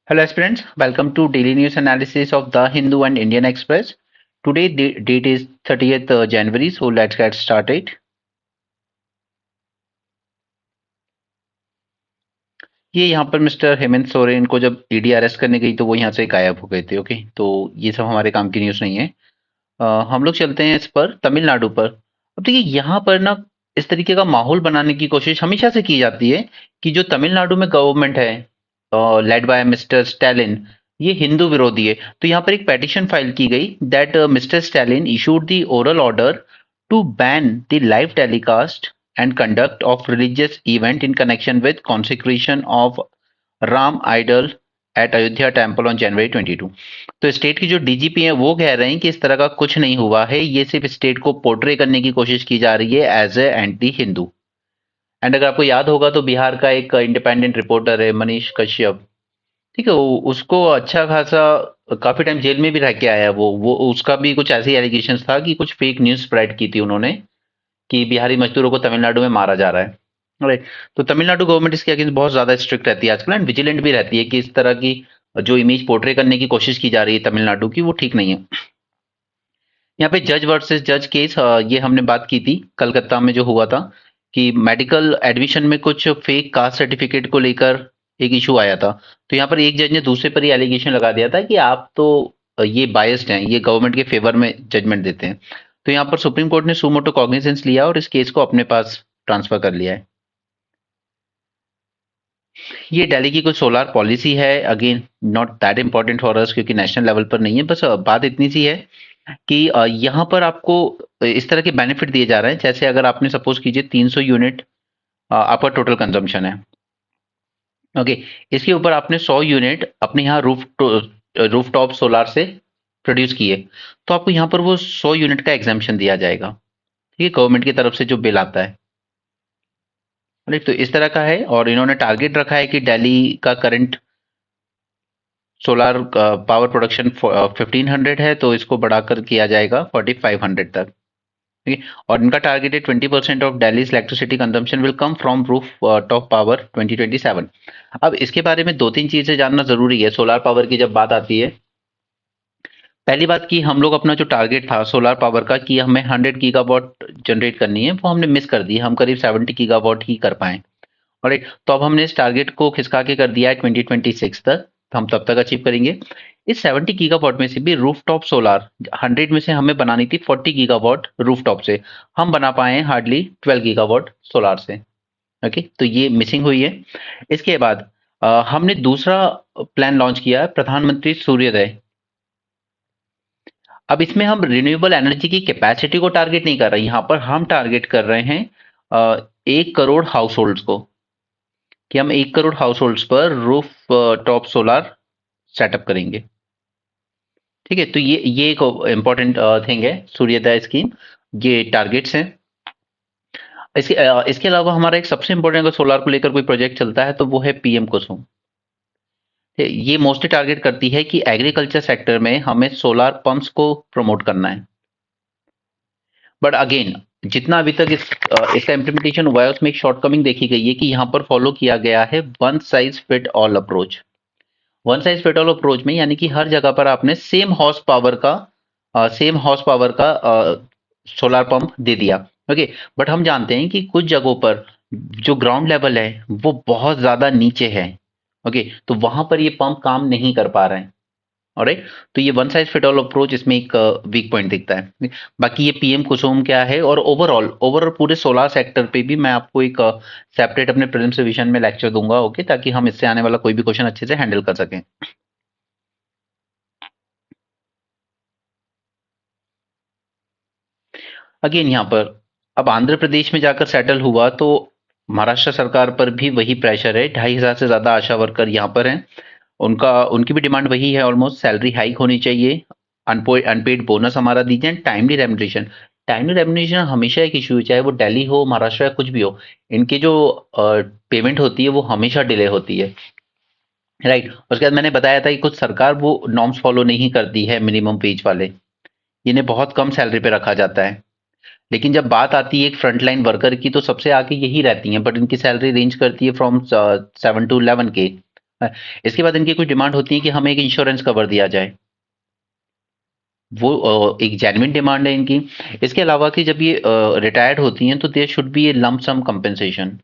Hello aspirants, welcome to daily news analysis of The Hindu and Indian Express. Today date is 30th January, so let's get started. ये यहाँ पर mister Hemant Soren को जब ED arrest करने गई तो वो यहाँ से गायब हो गए थे। ओके, तो ये सब हमारे काम की न्यूज़ नहीं है। हम लोग चलते हैं इस पर तमिलनाडु पर। अब देखिए यहाँ पर ना इस तरीके का माहौल बनाने की कोशिश हमेशा से की जाती है कि जो तमिलनाडु में गवर्नमेंट है लेड बाय मिस्टर स्टैलिन, ये हिंदू विरोधी है। तो यहाँ पर एक पेटिशन फाइल की गई that mister Stalin issued the oral order to ban the live telecast and conduct of religious event in connection with consecration of Ram idol at Ayodhya temple on January 22। तो स्टेट की जो DGP है वो कह रहे हैं कि इस तरह का कुछ नहीं हुआ है, ये सिर्फ स्टेट को पोर्ट्रे करने की कोशिश की जा रही है as a anti Hindu. And अगर आपको याद होगा तो बिहार का एक इंडिपेंडेंट रिपोर्टर है मनीष कश्यप, ठीक है, उसको अच्छा खासा काफी टाइम जेल में भी रह के आया है। वो उसका भी कुछ ऐसे एलिगेशन था कि कुछ फेक न्यूज स्प्रेड की थी उन्होंने कि बिहारी मजदूरों को तमिलनाडु में मारा जा रहा है। राइट, तो तमिलनाडु गवर्नमेंट इसके अगेंस्ट बहुत ज्यादा स्ट्रिक्ट रहती है आजकल एंड विजिलेंट भी रहती है कि इस तरह की जो इमेज पोर्ट्रे करने की कोशिश की जा रही है तमिलनाडु की, वो ठीक नहीं है। यहाँ पे जज वर्सेस जज केस, ये हमने बात की थी कलकत्ता में जो हुआ था कि मेडिकल एडमिशन में कुछ फेक कास्ट सर्टिफिकेट को लेकर एक इशू आया था। तो यहाँ पर एक जज ने दूसरे पर ही एलिगेशन लगा दिया था कि आप तो ये बायस्ड हैं, ये गवर्नमेंट के फेवर में जजमेंट देते हैं। तो यहाँ पर सुप्रीम कोर्ट ने सुमोटो कॉग्निजेंस लिया और इस केस को अपने पास ट्रांसफर कर लिया है। ये दिल्ली की कुछ सोलार पॉलिसी है, again not that important for us क्योंकि नेशनल लेवल पर नहीं है। बस बात इतनी सी है कि यहाँ पर आपको इस तरह के बेनिफिट दिए जा रहे हैं, जैसे अगर आपने सपोज कीजिए 300 यूनिट आपका टोटल कंजम्पशन है। ओके, इसके ऊपर आपने 100 यूनिट अपने यहाँ रूफ टॉप सोलार से प्रोड्यूस किए, तो आपको यहाँ पर वो 100 यूनिट का एग्जाम्पशन दिया जाएगा। ठीक है, गवर्नमेंट की तरफ से जो बिल आता है। राइट, तो इस तरह का है और इन्होंने टारगेट रखा है कि दिल्ली का करंट सोलार पावर प्रोडक्शन 1500 है, तो इसको बढ़ाकर किया जाएगा 4500 तक। ठीक है, और इनका टारगेट है 20% of Delhi electricity consumption will come from roof top power 2027। अब इसके बारे में दो तीन चीजें जानना जरूरी है सोलार पावर की जब बात आती है। पहली बात कि हम लोग अपना जो टारगेट था सोलार पावर का कि हमें 100 गीगावाट जनरेट करनी है, वो हमने मिस कर दी। हम करीब 70 गीगावाट ही कर पाए। राइट, तो अब हमने इस टारगेट को खिसका के कर दिया है 2026 तक, तो हम तब तक अचीव करेंगे। इस 70 गीगावाट में से भी रूफटॉप सोलार 100 में से हमें बनानी थी 40 गीगावाट रूफटॉप से, हम बना पाए हैं हार्डली 12 गीगावाट सोलार से। ओके, तो ये मिसिंग हुई है। इसके बाद हमने दूसरा प्लान लॉन्च किया है, प्रधानमंत्री सूर्योदय। अब इसमें हम रिन्यूएबल एनर्जी की कैपेसिटी को टारगेट नहीं कर रहे, यहाँ पर हम टारगेट कर रहे हैं 1 करोड़ हाउस होल्ड्स को, कि हम 1 करोड़ हाउस होल्ड्स पर रूफ टॉप सोलार सेटअप करेंगे। ठीक है, तो ये एक इम्पॉर्टेंट थिंग है सूर्योदय स्कीम, ये टारगेट्स हैं। इसके अलावा हमारा एक सबसे इम्पोर्टेंट अगर सोलार को लेकर कोई प्रोजेक्ट चलता है तो वो है पीएम कुसुम। ये मोस्टली टारगेट करती है कि एग्रीकल्चर सेक्टर में हमें सोलार पंप्स को प्रमोट करना है। बट अगेन जितना अभी तक इसका इम्प्लीमेंटेशन हुआ है उसमें एक शॉर्टकमिंग देखी गई है कि यहाँ पर फॉलो किया गया है one size fit all approach. One size fit all approach में यानी कि हर जगह पर आपने सेम हॉर्स पावर का सोलार पंप दे दिया। ओके, बट हम जानते हैं कि कुछ जगहों पर जो ग्राउंड लेवल है वो बहुत ज्यादा नीचे है। ओके, तो वहां पर ये पंप काम नहीं कर पा रहे हैं। ऑलराइट, तो ये one size fit all approach इसमें एक वीक पॉइंट दिखता है। बाकी ये पीएम कुसुम क्या है और ओवरऑल पूरे सोलार सेक्टर पे भी मैं आपको एक सेपरेट अपने प्रीलिम्स रिवीजन में लेक्चर दूंगा। ओके, ताकि हम इससे आने वाला कोई भी क्वेश्चन अच्छे से हैंडल कर सकें। अगेन यहाँ पर अब आंध्र प्रदेश में जाकर सेटल हुआ तो महाराष्ट्र सरकार पर भी वही प्रेशर है। 2,500 से ज्यादा आशा वर्कर यहाँ पर हैं, उनकी भी डिमांड वही है ऑलमोस्ट। सैलरी हाइक होनी चाहिए, अनपेड बोनस हमारा दीजिए, टाइमली रेमुनरेशन। टाइमली रेमुनरेशन हमेशा एक इशू है, चाहे वो दिल्ली हो महाराष्ट्र या कुछ भी हो, इनके जो पेमेंट होती है वो हमेशा डिले होती है। राइट, उसके बाद मैंने बताया था कि कुछ सरकार वो नॉर्म्स फॉलो नहीं करती है मिनिमम वेज वाले, इन्हें बहुत कम सैलरी पे रखा जाता है। लेकिन जब बात आती है एक फ्रंटलाइन वर्कर की तो सबसे आगे यही रहती हैं, बट इनकी सैलरी रेंज करती है फ्रॉम 7 to 11 के। इसके बाद इनकी कुछ डिमांड होती है कि हमें एक इंश्योरेंस कवर दिया जाए, वो एक जेन्युइन डिमांड है इनकी। इसके अलावा कि जब ये रिटायर्ड होती हैं तो there should be a lump sum compensation,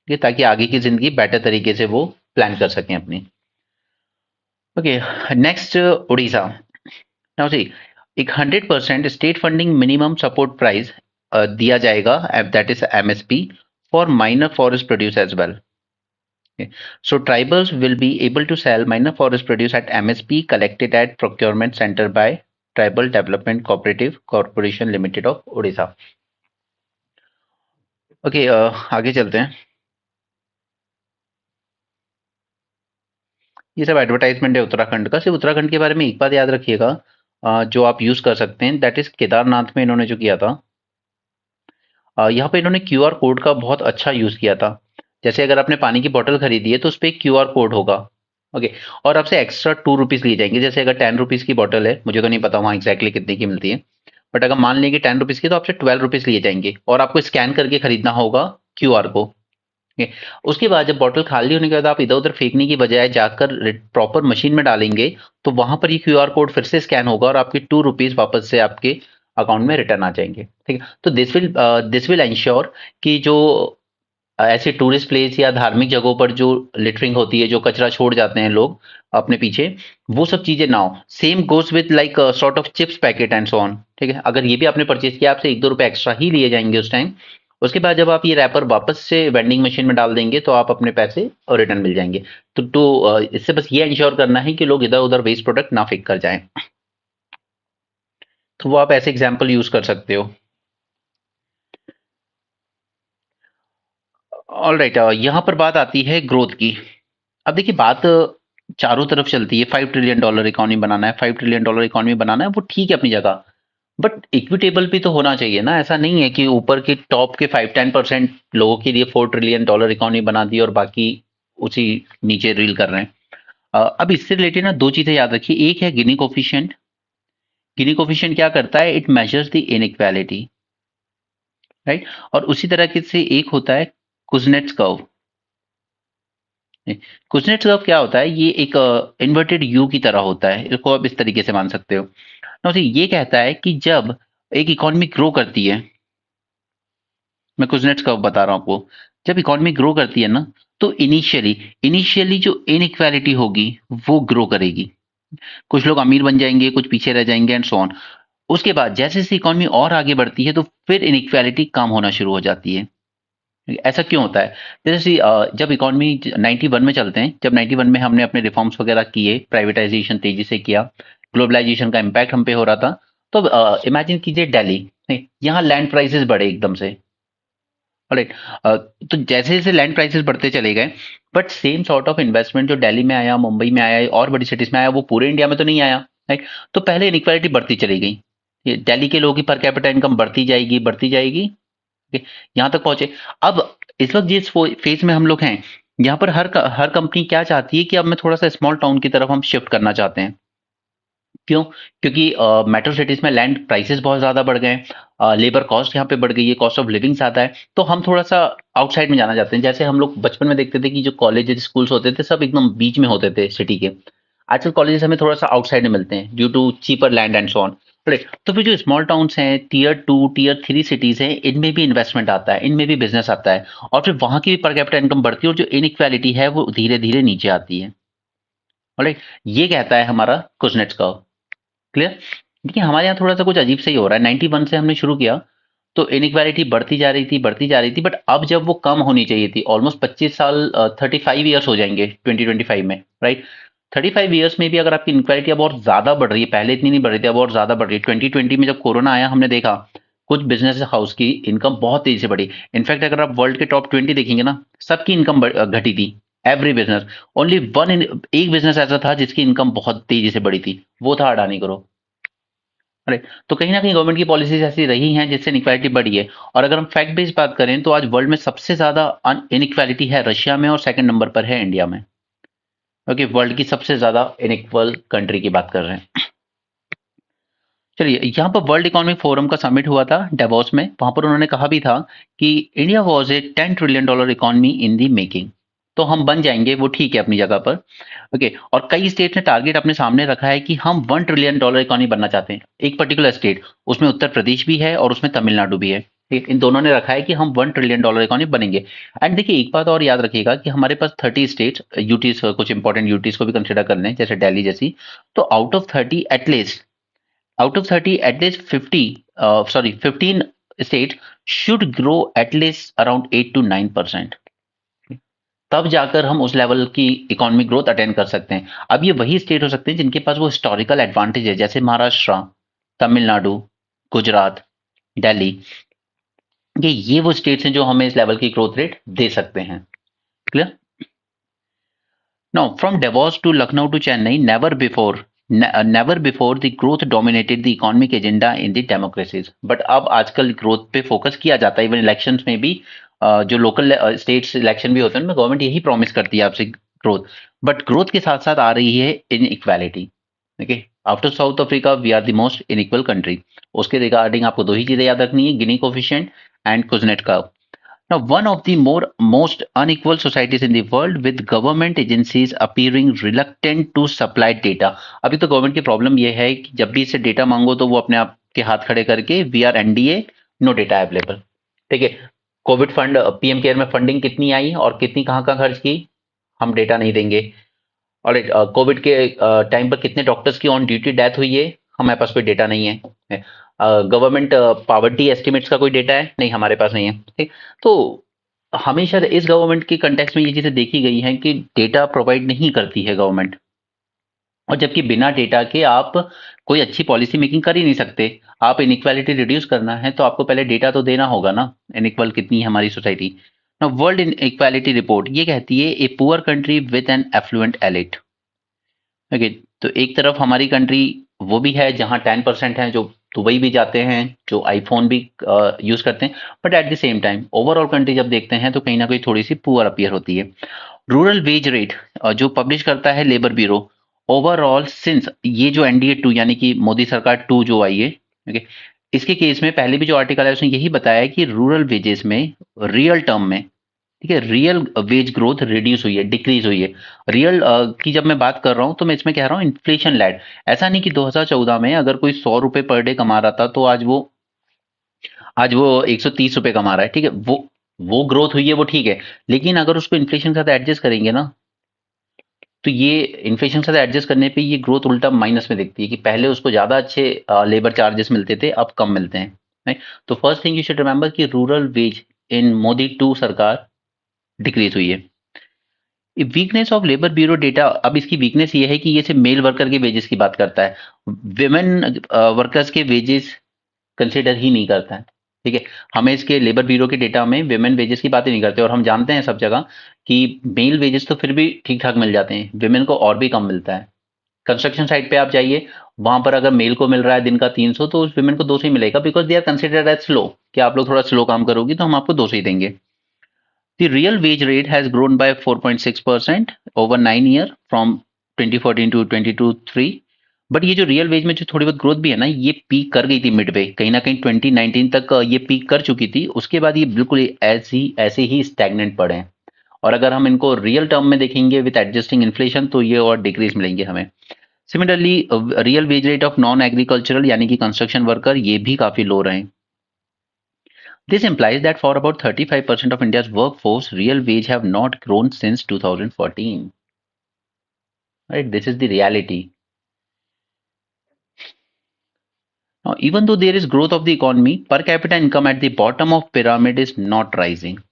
ताकि आगे की जिंदगी बेटर तरीके से वो प्लान कर सकें अपनी। Okay, next Orissa. Now see, एक 100% state funding minimum support price दिया जाएगा, that is MSP, for minor forest produce as well. So tribals will be able to sell minor forest produce at MSP collected at procurement center by Tribal Development Cooperative Corporation Limited of Odisha. Okay, आगे चलते हैं। ये सब advertisement है उत्तराखंड का। सिर्फ उत्तराखंड के बारे में एक बात याद रखिएगा, जो आप यूज कर सकते हैं, दैट इज केदारनाथ में इन्होंने जो किया था, यहाँ पे इन्होंने क्यूआर कोड का बहुत अच्छा यूज किया था। जैसे अगर आपने पानी की बोतल खरीदी है तो उस पर क्यूआर कोड होगा। ओके, और आपसे एक्स्ट्रा 2 रुपीज लिए जाएंगे। जैसे अगर 10 रुपीज की बोतल है, मुझे तो नहीं पता वहाँ एग्जैक्टली कितने की मिलती है, बट अगर मान लेंगे 10 रुपीज की, तो आपसे 12 रुपीज लिए जाएंगे और आपको स्कैन करके खरीदना होगा क्यूआर को। ओके, उसके बाद जब बॉटल खाली होने के बाद आप इधर उधर फेंकने की बजाय जाकर प्रॉपर मशीन में डालेंगे, तो वहां पर ये क्यूआर कोड फिर से स्कैन होगा और आपके 2 रुपीज वापस से आपके अकाउंट में रिटर्न आ जाएंगे। ठीक है, तो दिस विल इंश्योर कि जो ऐसे टूरिस्ट प्लेस या धार्मिक जगहों पर जो लिटरिंग होती है, जो कचरा छोड़ जाते हैं लोग अपने पीछे, वो सब चीजें ना हो। Same goes with like sort of chips packet and so on. ठीक है, अगर ये भी आपने परचेज किया, आपसे 1-2 रुपए एक्स्ट्रा ही लिए जाएंगे उस टाइम। उसके बाद जब आप ये रैपर वापस से वेंडिंग मशीन में डाल देंगे, तो आप अपने पैसे और रिटर्न मिल जाएंगे। तो इससे बस ये इंश्योर करना है कि लोग इधर उधर वेस्ट प्रोडक्ट ना फेंक कर जाएं। तो वो आप ऐसे एग्जाम्पल यूज कर सकते हो। ऑल राइट, यहाँ पर बात आती है ग्रोथ की। अब देखिए, बात चारों तरफ चलती है, $5 ट्रिलियन इकोनॉमी बनाना है, $5 ट्रिलियन इकोनॉमी बनाना है, वो ठीक है अपनी जगह, बट इक्विटेबल भी तो होना चाहिए ना। ऐसा नहीं है कि ऊपर के टॉप के 5-10% लोगों के लिए $4 ट्रिलियन इकोनॉमी बना दी और बाकी उसी नीचे रील कर रहे हैं। अब इससे रिलेटेड ना दो चीजें याद रखिए। एक है गिनी कोफिशिएंट। गिनी कोफिशिएंट क्या करता है? It measures the inequality, right. और उसी तरह के से एक होता है कुजनेट्स कर्व। कुजनेट्स कर्व क्या होता है? ये एक इन्वर्टेड यू की तरह होता है, इसको आप इस तरीके से मान सकते हो। नाउ सी, ये कहता है कि जब एक इकोनॉमी ग्रो करती है, मैं कुजनेट्स कर्व बता रहा हूं आपको, जब इकोनॉमी ग्रो करती है ना, तो इनिशियली इनिशियली जो इनइक्वालिटी होगी वो ग्रो करेगी। कुछ लोग अमीर बन जाएंगे, कुछ पीछे रह जाएंगे एंड सो ऑन। उसके बाद जैसे जैसे इकोनॉमी और आगे बढ़ती है, तो फिर इनइक्वालिटी कम होना शुरू हो जाती है। ऐसा क्यों होता है? जैसे जब इकोनॉमी 91 में चलते हैं, जब 91 में हमने अपने रिफॉर्म्स वगैरह किए, प्राइवेटाइजेशन तेजी से किया, ग्लोबलाइजेशन का इम्पैक्ट हम पे हो रहा था, तो इमेजिन कीजिए दिल्ली, यहाँ लैंड प्राइसेस बढ़े एकदम से। राइट, तो जैसे जैसे लैंड प्राइसेस बढ़ते चले गए, but same sort of investment जो दिल्ली में आया, मुंबई में आया और बड़ी सिटीज में आया, वो पूरे इंडिया में तो नहीं आया। राइट, तो पहले इनइक्वालिटी बढ़ती चली गई। ये दिल्ली के लोगों की पर कैपिटा इनकम बढ़ती जाएगी, बढ़ती जाएगी, ठीक है, यहाँ तक पहुंचे। अब इस वक्त जिस फेज में हम लोग हैं, यहाँ पर हर कंपनी क्या चाहती है कि अब मैं थोड़ा सा स्मॉल टाउन की तरफ हम शिफ्ट करना चाहते हैं। क्यों? क्योंकि मेट्रो सिटीज में लैंड प्राइसेस बहुत ज्यादा बढ़ गए, लेबर कॉस्ट यहाँ पे बढ़ गई है, कॉस्ट ऑफ लिविंग ज्यादा है, तो हम थोड़ा सा आउटसाइड में जाना चाहते हैं। जैसे हम लोग बचपन में देखते थे कि जो कॉलेजेस स्कूल्स होते थे, सब एकदम बीच में होते थे सिटी के। आजकल कॉलेजेस हमें थोड़ा सा आउटसाइड में मिलते हैं due to cheaper land and so on. Right, तो फिर जो स्मॉल टाउन्स हैं, टियर 2 टियर 3 सिटीज हैं, इनमें भी इन्वेस्टमेंट आता है, इनमें भी बिजनेस आता है, और फिर वहां की भी पर कैपिटा इनकम बढ़ती है और जो इनइक्वालिटी है वो धीरे धीरे नीचे आती है। राइट, ये कहता है हमारा कुजनेट्स कर्व। क्लियर? देखिए, हमारे यहाँ थोड़ा सा कुछ अजीब सा ही हो रहा है। 91 से हमने शुरू किया, तो इनइक्वालिटी बढ़ती जा रही थी, बढ़ती जा रही थी, बट अब जब वो कम होनी चाहिए थी, ऑलमोस्ट 25 साल, 35 ईयर्स हो जाएंगे 2025 में, राइट। 35 ईयर्स में भी अगर आपकी इनक्वालिटी अब और ज्यादा बढ़ रही है, पहले इतनी नहीं बढ़ रही थी, अब और ज्यादा बढ़ रही है। 2020 में जब कोरोना आया, हमने देखा कुछ बिजनेस हाउस की इनकम बहुत तेजी से बढ़ी। इनफैक्ट अगर आप वर्ल्ड के टॉप 20 देखेंगे ना, सबकी इनकम घटी थी। एवरी बिजनेस, ओनली वन, एक बिजनेस ऐसा था जिसकी इनकम बहुत तेजी से बढ़ी थी, वो था अडानी ग्रुप। राइट, तो कहीं ना कहीं गवर्नमेंट की पॉलिसीज ऐसी रही हैं जिससे इनइक्वालिटी बढ़ी है। और अगर हम फैक्ट बेस्ड बात करें, तो आज वर्ल्ड में सबसे ज्यादा इनइक्वालिटी है रशिया में और सेकंड नंबर पर है इंडिया में। ओके, वर्ल्ड की सबसे ज्यादा इनइक्वल कंट्री की बात कर रहे हैं। चलिए, यहाँ पर वर्ल्ड इकोनॉमिक फोरम का समिट हुआ था डेवोस में। वहां पर उन्होंने कहा भी था कि India was a $10 trillion economy in the making. तो हम बन जाएंगे, वो ठीक है अपनी जगह पर। ओके, और कई स्टेट ने टारगेट अपने सामने रखा है कि हम $1 ट्रिलियन इकोनॉमी बनना चाहते हैं। एक पर्टिकुलर स्टेट, उसमें उत्तर प्रदेश भी है और उसमें तमिलनाडु भी है। ठीक है? इन दोनों ने रखा है कि हम $1 ट्रिलियन इकोनॉमी बनेंगे। एंड देखिए एक बात और याद रखिएगा कि हमारे पास 30 स्टेट्स, यूटीज, कुछ इंपॉर्टेंट यूटीज को भी कंसिडर कर लें जैसे दिल्ली जैसी, तो out of 30 at least 15 state should grow at least around 8 to 9%। तब जाकर हम उस लेवल की इकोनॉमिक ग्रोथ अटेंड कर सकते हैं। अब ये वही स्टेट हो सकते हैं जिनके पास वो हिस्टोरिकल एडवांटेज है, जैसे महाराष्ट्र, तमिलनाडु, गुजरात, दिल्ली। ये वो स्टेट्स हैं जो हमें इस लेवल की ग्रोथ रेट दे सकते हैं। Clear? Now, from Davos to Lucknow to Chennai, never before the growth dominated the economic agenda in the democracies. But अब आजकल ग्रोथ पे फोकस किया जाता है, इवन इलेक्शंस में भी। जो लोकल स्टेट्स इलेक्शन भी होते हैं उनमें गवर्नमेंट यही प्रॉमिस करती है आपसे ग्रोथ। बट ग्रोथ के साथ साथ आ रही है inequality. Okay, after South Africa we are the most inequal country. उसके रिगार्डिंग आपको दो ही चीजें याद रखनी है, Gini coefficient and Kuznets curve. Now, one of the most unequal societies in the world, with government agencies appearing reluctant to supply data। अभी तो गवर्नमेंट की प्रॉब्लम ये है कि जब भी इससे डेटा मांगो तो वो अपने आप के हाथ खड़े करके we are NDA, no data available. ठीक है, कोविड फंड, पीएम केयर में फंडिंग कितनी आई और कितनी कहाँ कहाँ खर्च की, हम डेटा नहीं देंगे। और कोविड के टाइम पर कितने डॉक्टर्स की ऑन ड्यूटी डेथ हुई है, हमारे पास कोई डेटा नहीं है। गवर्नमेंट पावर्टी एस्टिमेट्स का कोई डेटा है, नहीं हमारे पास नहीं है। ठीक, तो हमेशा इस गवर्नमेंट के कंटेक्स्ट में ये चीजें देखी गई हैं कि डेटा प्रोवाइड नहीं करती है गवर्नमेंट, और जबकि बिना डेटा के आप कोई अच्छी पॉलिसी मेकिंग कर ही नहीं सकते। आप इनइक्वालिटी रिड्यूस करना है तो आपको पहले डेटा तो देना होगा ना, इनइक्वल कितनी है हमारी सोसाइटी। ना वर्ल्ड इनइक्वालिटी रिपोर्ट ये कहती है a poor country with an affluent elite. Okay, तो एक तरफ हमारी कंट्री वो भी है जहां 10% है जो दुबई भी जाते हैं, जो आईफोन भी यूज करते हैं, but at the same time overall country जब देखते हैं तो कहीं ना कहीं थोड़ी सी पुअर अपीयर होती है। रूरल वेज रेट जो पब्लिश करता है लेबर ब्यूरो, ओवरऑल सिंस ये जो एनडीए 2 यानी कि मोदी सरकार 2 जो आई है, ओके, इसके केस में पहले भी जो आर्टिकल है उसने यही बताया कि रूरल वेजेस में रियल टर्म में, ठीक है, रियल वेज ग्रोथ रिड्यूस हुई है, डिक्रीज हुई है। रियल की जब मैं बात कर रहा हूं तो मैं इसमें कह रहा हूं इन्फ्लेशन लैड। ऐसा नहीं कि 2014 में अगर कोई 100 रुपए पर डे कमा रहा था तो आज वो 130 रुपए कमा रहा है। ठीक है, वो ग्रोथ हुई है, वो ठीक है। लेकिन अगर उसको इन्फ्लेशन के साथ एडजस्ट करेंगे ना, तो ये इन्फ्लेशन के साथ एडजस्ट करने पे ये ग्रोथ उल्टा माइनस में दिखती है कि पहले उसको ज्यादा अच्छे लेबर चार्जेस मिलते थे, अब कम मिलते हैं। right? तो first thing you should remember कि रूरल वेज इन मोदी 2 सरकार डिक्रीज हुई है। Weakness of labour bureau data, अब इसकी वीकनेस ये है कि ये सिर्फ मेल वर्कर के वेजेस की बात करता है, विमेन वर्कर्स के वेजेस कंसिडर ही नहीं करता है। ठीक है, हमें इसके लेबर ब्यूरो के डेटा में विमेन वेजेस की बात ही नहीं करते, और हम जानते हैं सब जगह कि मेल वेजेस तो फिर भी ठीक ठाक मिल जाते हैं, विमेन को और भी कम मिलता है। कंस्ट्रक्शन साइट पे आप जाइए, वहां पर अगर मेल को मिल रहा है दिन का 300 तो उस विमेन को 200 ही मिलेगा, because they are considered as slow, कि आप लोग थोड़ा स्लो काम करोगी तो हम आपको 200 ही देंगे। The real wage rate has grown by 4.6% over 9 year from 2014 to 22-3। But ये जो रियल वेज में जो थोड़ी बहुत ग्रोथ भी है ना, ये पीक कर गई थी मिड पे, कहीं ना कहीं 2019 तक ये पीक कर चुकी थी। उसके बाद ये बिल्कुल ऐसे ही स्टैग्नेंट पड़े हैं। और अगर हम इनको रियल टर्म में देखेंगे विद एडजस्टिंग इन्फ्लेशन तो ये और डिक्रीज मिलेंगे हमें। Similarly real wage rate of non agricultural यानी कि कंस्ट्रक्शन वर्कर ये भी काफी लो रहे हैं। This implies that for about 35% of India's workforce, real wage have not grown since 2014. Right? This is the reality. Now, even though there is growth of the economy, per capita income at the bottom of pyramid is not rising.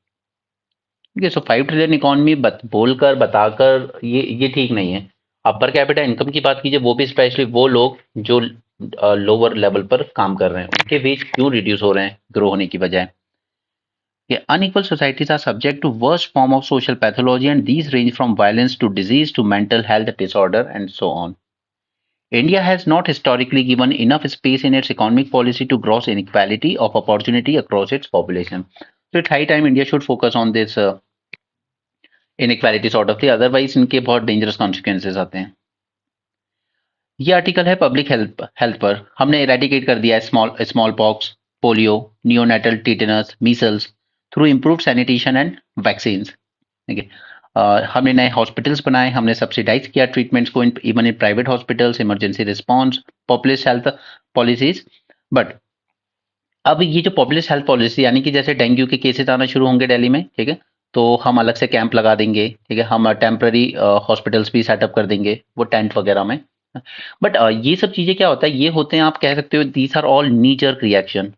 Okay, so 5 trillion economy बोलकर बताकर ये ठीक नहीं है। आप per capita income की बात कीजिए, वो भी स्पेशली वो लोग जो लोअर लेवल पर काम कर रहे हैं, उनके वेज क्यों रिड्यूस हो रहे हैं ग्रो होने की बजाय। Yeah, unequal societies are subject to worst form of social pathology, and these range from violence to disease to mental health disorder and so on. India has not historically given enough space in its economic policy to gross inequality of opportunity across its population. So it's high time India should focus on this inequality sort of thing. Otherwise, इनके बहुत dangerous consequences आते हैं। ये article है public health पर। हमने eradicate कर दिया है smallpox, polio, neonatal tetanus, measles through improved sanitation and vaccines. ठीक है, हमने नए हॉस्पिटल्स बनाए, हमने सब्सिडाइज किया ट्रीटमेंट्स को even in private hospitals, emergency response, population health policies. But अब ये जो पॉपुलेशन हेल्थ पॉलिसी यानी कि जैसे डेंगू के केसेस आना शुरू होंगे दिल्ली में, ठीक है, तो हम अलग से कैंप लगा देंगे, ठीक है, हम टेम्पररी हॉस्पिटल्स भी सेटअप कर देंगे वो टेंट वगैरह में। बट ये सब चीजें क्या होता है, ये होते हैं, आप कह सकते हो these are all knee jerk reaction.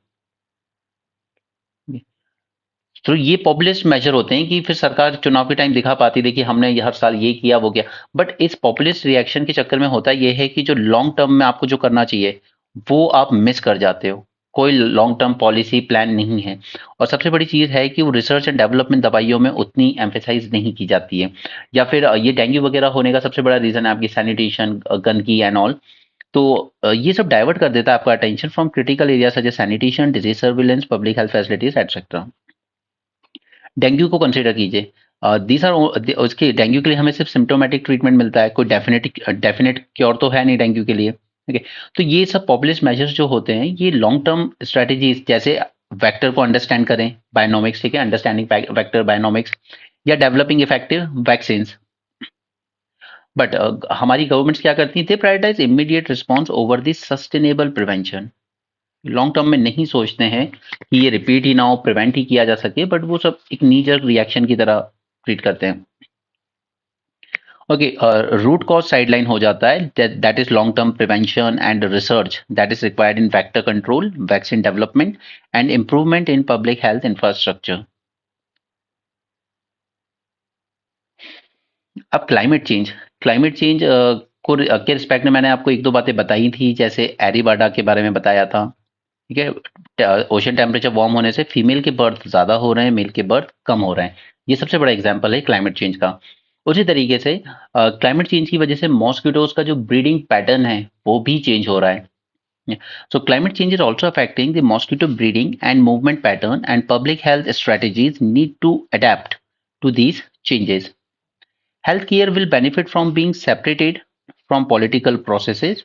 तो ये पॉपुलिस्ट मेजर होते हैं कि फिर सरकार चुनाव के टाइम दिखा पाती थी कि हमने ये हर साल ये किया वो किया। बट इस पॉपुलिस्ट रिएक्शन के चक्कर में होता ये है कि जो लॉन्ग टर्म में आपको जो करना चाहिए वो आप मिस कर जाते हो। कोई लॉन्ग टर्म पॉलिसी प्लान नहीं है। और सबसे बड़ी चीज है कि वो रिसर्च एंड डेवलपमेंट दवाइयों में उतनी एम्फेसाइज नहीं की जाती है। या फिर ये डेंगू वगैरह होने का सबसे बड़ा रीजन है आपकी सैनिटेशन, गंदगी एंड ऑल। तो ये सब डाइवर्ट कर देता है आपका attention from critical area such as sanitation, disease surveillance, public health facilities etcetera. Dengue को कंसीडर कीजिए, दीज आर उसके डेंगू के लिए हमें सिर्फ सिम्टोमेटिक ट्रीटमेंट मिलता है, कोई डेफिनेट क्योर तो है नहीं डेंगू के लिए, ठीक है। तो ये सब पॉपुलिस्ट मेजर्स जो होते हैं ये लॉन्ग टर्म स्ट्रेटेजीज, जैसे वेक्टर को अंडरस्टैंड करें, बायोनोमिक्स, ठीक है, अंडरस्टैंडिंग वेक्टर बायोनोमिक्स, या डेवलपिंग इफेक्टिव वैक्सीन। बट हमारी गवर्नमेंट्स क्या करती हैं, they prioritise immediate response over the sustainable prevention. Long term में नहीं सोचते हैं कि ये रिपीट ही ना हो, प्रिवेंट ही किया जा सके, बट वो सब एक नी जर्क रिएक्शन की तरह ट्रीट करते हैं। ओके, रूट कॉज साइडलाइन हो जाता है, that is long term prevention and research that is required in vector control, vaccine development and improvement in public health infrastructure. अब क्लाइमेट चेंज के रिस्पेक्ट में मैंने आपको एक दो बातें बताई थी, जैसे एरीबाडा के बारे में बताया था, ठीक है। ओशन टेम्परेचर वार्म होने से फीमेल के बर्थ ज्यादा हो रहे हैं, मेल के बर्थ कम हो रहे हैं। ये सबसे बड़ा एग्जांपल है क्लाइमेट चेंज का। उसी तरीके से क्लाइमेट चेंज की वजह से मॉस्किटोज का जो ब्रीडिंग पैटर्न है वो भी चेंज हो रहा है। So climate change is also affecting the mosquito breeding and movement pattern, and public health strategies need to adapt to these changes. Healthcare will benefit from being separated from political processes.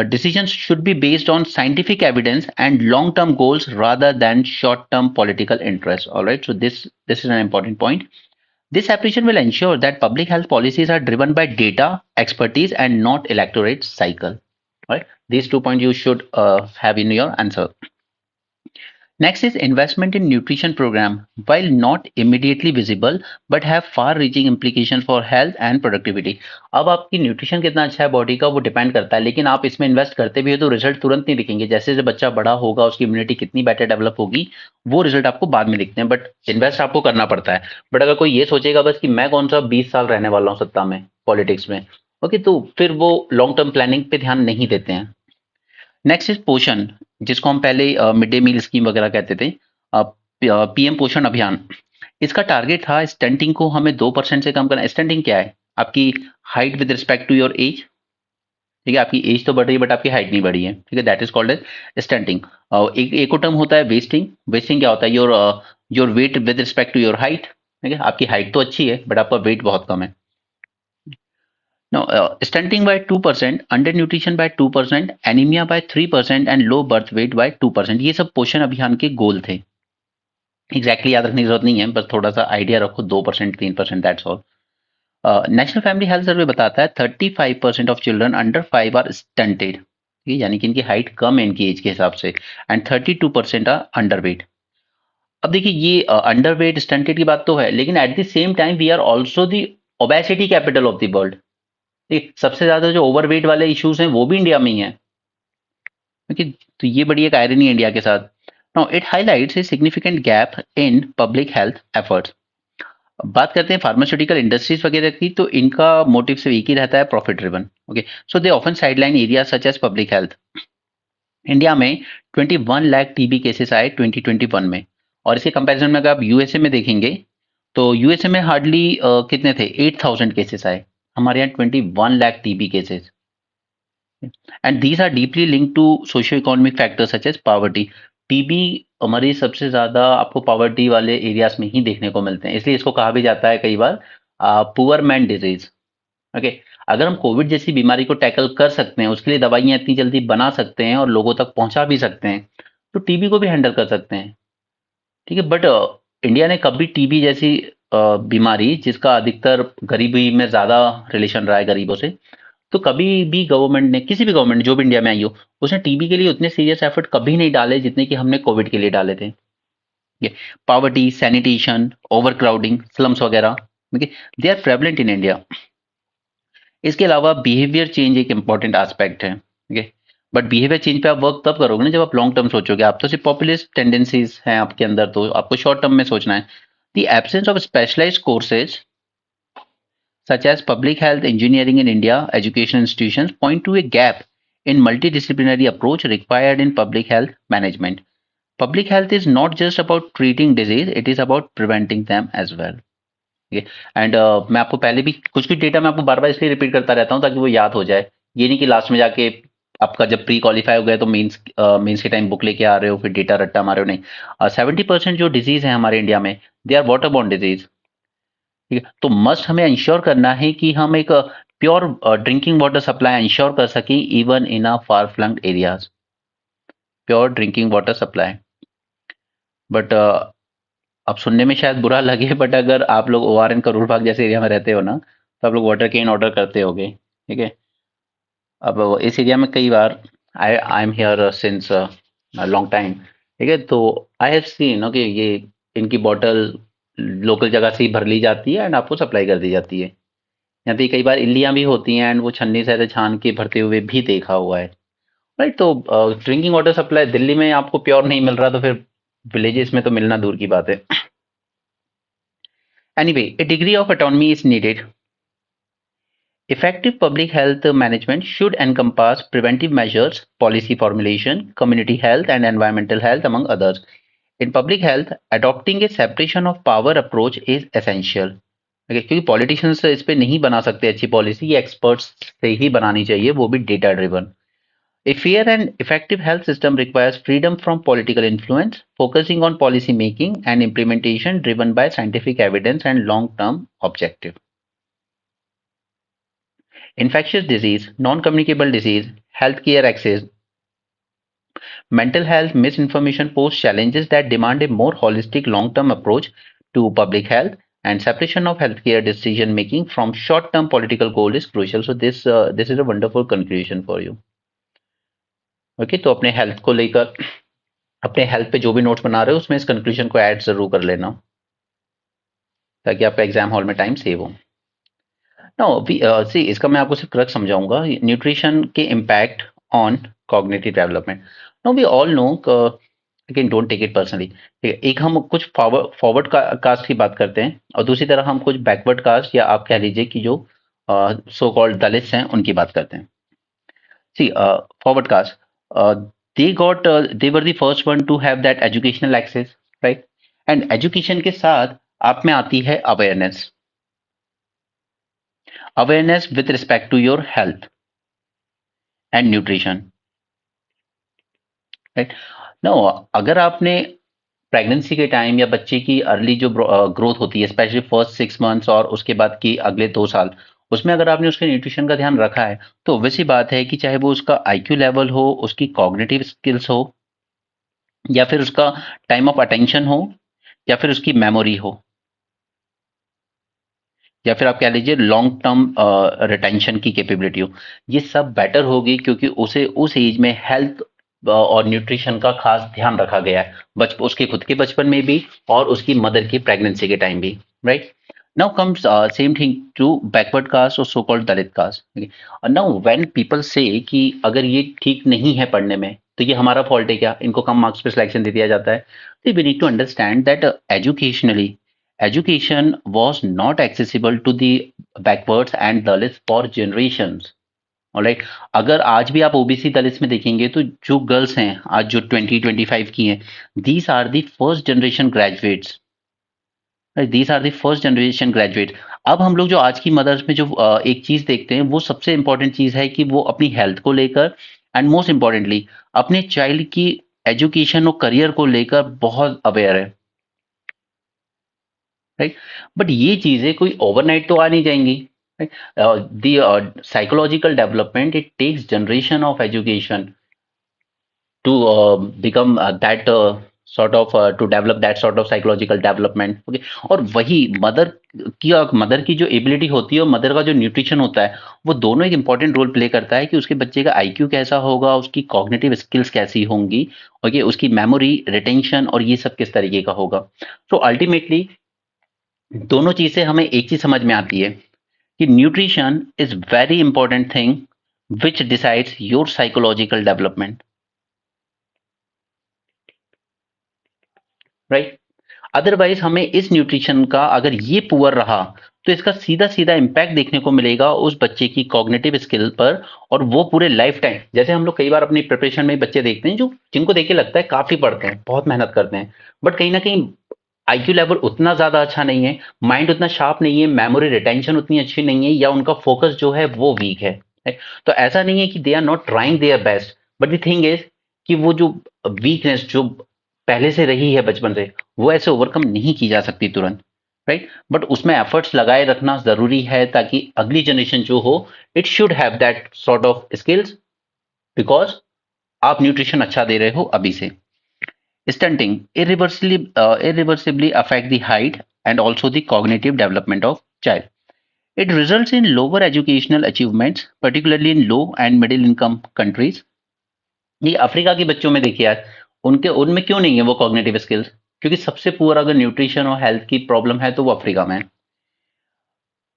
Decisions should be based on scientific evidence and long-term goals rather than short-term political interests. All right, so this is an important point. This separation will ensure that public health policies are driven by data, expertise, and not electorate cycle. All right, these 2 points you should have in your answer. Next is investment in nutrition program. While not immediately visible, but have far-reaching implications for health and productivity. अब आपकी nutrition कितना अच्छा है body का वो depend करता है, लेकिन आप इसमें इन्वेस्ट करते भी हो तो रिजल्ट तुरंत नहीं दिखेंगे। जैसे जैसे बच्चा बड़ा होगा उसकी इम्यूनिटी कितनी बेटर डेवलप होगी वो रिजल्ट आपको बाद में दिखते हैं, बट इन्वेस्ट आपको करना पड़ता है। बट अगर कोई ये सोचेगा बस कि मैं कौन सा 20 साल रहने वाला हूँ सत्ता में, पॉलिटिक्स में, ओके, तो फिर वो लॉन्ग टर्म प्लानिंग पे ध्यान नहीं देते हैं। नेक्स्ट इज पोषण, जिसको हम पहले मिड डे मील स्कीम वगैरह कहते थे, पीएम पोषण अभियान। इसका टारगेट था स्टंटिंग को हमें 2% से कम करना। स्टंटिंग क्या है, आपकी height with respect to your age, ठीक है, आपकी एज तो बढ़ रही है बट आपकी हाइट नहीं बढ़ी है, ठीक है, that is called as stunting. एक टर्म होता है वेस्टिंग। वेस्टिंग क्या होता है, your weight with respect to your height, ठीक है, आपकी हाइट तो अच्छी है बट आपका वेट बहुत कम है। Now, stunting by 2%, undernutrition by 2%, anemia by 3%, and low birth weight by 2%, ये सब पोषण अभियान के गोल थे। एग्जैक्टली याद रखने की जरूरत नहीं है, बस थोड़ा सा आइडिया रखो, 2% 3%, that's all. National family health survey बताता है 35% of children under 5 are stunted, यानी कि इनकी हाइट कम है इनकी एज के हिसाब से, एंड 32% आर अंडर वेट। अब देखिए ये अंडर वेट स्टंटेड की बात तो है, लेकिन at the same time we are also the obesity capital of the world. ठीक, सबसे ज्यादा जो ओवरवेट वाले इश्यूज हैं वो भी इंडिया में ही है। ओके, तो ये बड़ी एक आयरनी है इंडिया के साथ। Now it highlights a significant gap in public health efforts. बात करते हैं फार्मास्यूटिकल इंडस्ट्रीज वगैरह की, तो इनका मोटिव सिर्फ एक ही रहता है, profit driven. Okay, so they often sideline area such as public health. India में 21 लाख टीबी केसेस आए 2021 में, और इसके कंपैरिजन में अगर आप यूएसए में देखेंगे तो यूएसए में हार्डली कितने थे, 8,000 केसेस आए। हमारे यहाँ 21 lakh TB cases, and these are deeply linked to socio economic factors such as poverty. TB मरीज सबसे ज्यादा आपको पॉवर्टी वाले एरियाज में ही देखने को मिलते हैं, इसलिए इसको कहा भी जाता है कई बार पुअर मैन डिजीज। ओके, अगर हम कोविड जैसी बीमारी को टैकल कर सकते हैं, उसके लिए दवाइयां इतनी जल्दी बना सकते हैं और लोगों तक पहुंचा भी सकते हैं, तो टीबी को भी हैंडल कर सकते हैं, ठीक है। बट इंडिया ने कभी टीबी जैसी बीमारी जिसका अधिकतर गरीबी में ज़्यादा रिलेशन रहा है गरीबों से, तो कभी भी गवर्नमेंट ने, किसी भी गवर्नमेंट जो भी इंडिया में आई हो, उसने टीबी के लिए उतने सीरियस एफर्ट कभी नहीं डाले जितने कि हमने कोविड के लिए डाले थे। ये पॉवर्टी, सैनिटेशन, ओवरक्राउडिंग, स्लम्स वगैरह, okay, they are prevalent in India. इसके अलावा बिहेवियर चेंज एक इंपॉर्टेंट एस्पेक्ट है, ओके। बट बिहेवियर चेंज पे आप वर्क तब करोगे ना जब आप लॉन्ग टर्म सोचोगे। आप तो सिर्फ पॉपुलिस्ट टेंडेंसीज हैं आपके अंदर, तो आपको शॉर्ट टर्म में सोचना है। The absence of specialised courses such as public health engineering in India education institutions point to a gap in multidisciplinary approach required in public health management. Public health is not just about treating disease, it is about preventing them as well. And मैं आपको पहले भी कुछ कुछ data मैं आपको बार बार इसलिए repeat करता रहता हूँ ताकि वो याद हो जाए। ये नहीं कि लास्ट में जाके आपका जब प्री क्वालिफाई हो गया तो मेंस के टाइम बुक लेके आ रहे हो फिर डेटा रट्टा मारे हो, नहीं। 70% जो डिजीज है हमारे इंडिया में, they are water borne disease. ठीक है, तो मस्ट हमें इंश्योर करना है कि हम एक pure drinking water supply ensure कर सकें even in a far flung areas, pure drinking water supply. But अब सुनने में शायद बुरा लगे, बट अगर आप लोग ओआरएन करोल बाग जैसे एरिया में रहते हो ना, तो आप लोग वाटर कैन ऑर्डर करते होगे, ठीक है। अब इस एरिया में कई बार I am here since long time, ठीक है, तो आई हैव सीन कि ये इनकी बॉटल लोकल जगह से ही भर ली जाती है एंड आपको सप्लाई कर दी जाती है। यहाँ पे कई बार इल्लियाँ भी होती हैं एंड वो छन्नी से ऐसे छान के भरते हुए भी देखा हुआ है, राइट। तो ड्रिंकिंग वाटर सप्लाई दिल्ली में आपको प्योर नहीं मिल रहा तो फिर विलेजेस में तो मिलना दूर की बात है। Anyway, a degree of autonomy is needed. Effective public health management should encompass preventive measures, policy formulation, community health, and environmental health, among others. In public health, adopting a separation of power approach is essential. Okay, क्योंकि politicians इस पे नहीं बना सकते अच्छी policy, ये experts से ही बनानी चाहिए, वो भी data driven. A fair and effective health system requires freedom from political influence, focusing on policy making and implementation driven by scientific evidence and long-term objective. Infectious disease, non-communicable disease, healthcare access, mental health, misinformation pose challenges that demand a more holistic long-term approach to public health, and separation of healthcare decision making from short-term political goal is crucial. So this is a wonderful conclusion for you. Okay, तो अपने health को लेकर अपने health पे जो भी notes बना रहे हो उसमें इस कंक्लूजन को ऐड जरूर कर लेना ताकि आपका एग्जाम हॉल में टाइम सेव हो। नो सी, इसका मैं आपको सिर्फ क्रक समझाऊंगा, न्यूट्रिशन के impact on cognitive development. No we all know, again don't take it personally, ठीक है। एक हम कुछ फॉरवर्ड कास्ट की बात करते हैं और दूसरी तरफ हम कुछ बैकवर्ड कास्ट या आप कह लीजिए कि जो सो कॉल्ड दलित्स हैं उनकी बात करते हैं। सी, forward caste, they were the first one to have that educational access, right? And education के साथ आप में आती है awareness, awareness with respect to your health and nutrition, right? Now, अगर आपने प्रेगनेंसी के टाइम या बच्चे की अर्ली जो ग्रोथ होती है, स्पेशली फर्स्ट 6 मंथ्स और उसके बाद की अगले 2 साल, उसमें अगर आपने उसके न्यूट्रिशन का ध्यान रखा है तो वैसी बात है कि चाहे वो उसका आईक्यू लेवल हो, उसकी कॉग्निटिव स्किल्स हो, या फिर उसका टाइम ऑफ अटेंशन हो, या फिर उसकी मेमोरी हो, या फिर आप कह लीजिए लॉन्ग टर्म रिटेंशन की कैपेबिलिटी हो, ये सब बेटर होगी क्योंकि उसे उस एज में हेल्थ और न्यूट्रिशन का खास ध्यान रखा गया है, उसके खुद के बचपन में भी और उसकी मदर की प्रेगनेंसी के टाइम भी, right. Now comes same thing to backward caste और so called Dalit caste. Now when people say कि अगर ये ठीक नहीं है पढ़ने में तो ये हमारा फॉल्ट है क्या, इनको कम मार्क्स पे सिलेक्शन दे दिया जाता है, तो we need to understand that educationally education was not accessible to the backwards and dalits for generations. Alright, अगर आज भी आप ओबीसी दलित्स में देखेंगे तो जो गर्ल्स हैं आज जो 20-25 की हैं, these are the first generation graduates, these are the first generation graduate. अब हम लोग जो आज की मदर्स में जो एक चीज देखते हैं वो सबसे इंपॉर्टेंट चीज है कि वो अपनी हेल्थ को लेकर एंड मोस्ट इंपॉर्टेंटली अपने चाइल्ड की एजुकेशन और करियर को लेकर बहुत अवेयर है, राइट। बट ये चीजें कोई ओवरनाइट तो आ नहीं जाएंगी, the psychological development it takes generation of education to become that sort of to develop that sort of psychological development. Okay, और वही मदर की जो एबिलिटी होती है और मदर का जो न्यूट्रिशन होता है, वो दोनों एक इंपॉर्टेंट रोल प्ले करता है कि उसके बच्चे का आईक्यू कैसा होगा, उसकी कॉग्निटिव स्किल्स कैसी होंगी, ओके, उसकी मेमोरी, रिटेंशन और ये सब किस तरीके का होगा. तो अल्टीमेटली दोनों चीज से हमें एक चीज समझ में आती है कि nutrition is very important thing which decides your psychological development, right. Otherwise हमें इस न्यूट्रिशन का अगर ये पुअर रहा तो इसका सीधा सीधा इम्पैक्ट देखने को मिलेगा उस बच्चे की कॉग्निटिव स्किल पर, और वो पूरे लाइफ टाइम. जैसे हम लोग कई बार अपनी प्रिपरेशन में बच्चे देखते हैं जो जिनको देख के लगता है काफी पढ़ते हैं, बहुत मेहनत करते हैं, बट कहीं ना कहीं आईक्यू लेवल उतना ज्यादा अच्छा नहीं है, माइंड उतना शार्प नहीं है, मेमोरी रिटेंशन उतनी अच्छी नहीं है, या उनका फोकस जो है वो वीक है. तो ऐसा नहीं है कि they are not trying their best, but the thing is कि वो जो वीकनेस जो पहले से रही है बचपन से, वो ऐसे ओवरकम नहीं की जा सकती तुरंत, राइट. बट उसमें एफर्ट्स लगाए रखना जरूरी है ताकि अगली जनरेशन जो हो, it should have that sort of skills, because आप न्यूट्रिशन अच्छा दे रहे हो अभी से. Stunting irreversibly affect the height and also the cognitive development of child. It results in lower educational achievements, particularly in low and middle income countries. ये Africa के बच्चों में देखिए यार, उनके उनमें क्यों नहीं है वो कॉग्निटिव स्किल्स, क्योंकि सबसे पुअर अगर न्यूट्रिशन और हेल्थ की प्रॉब्लम है तो वो अफ्रीका में है.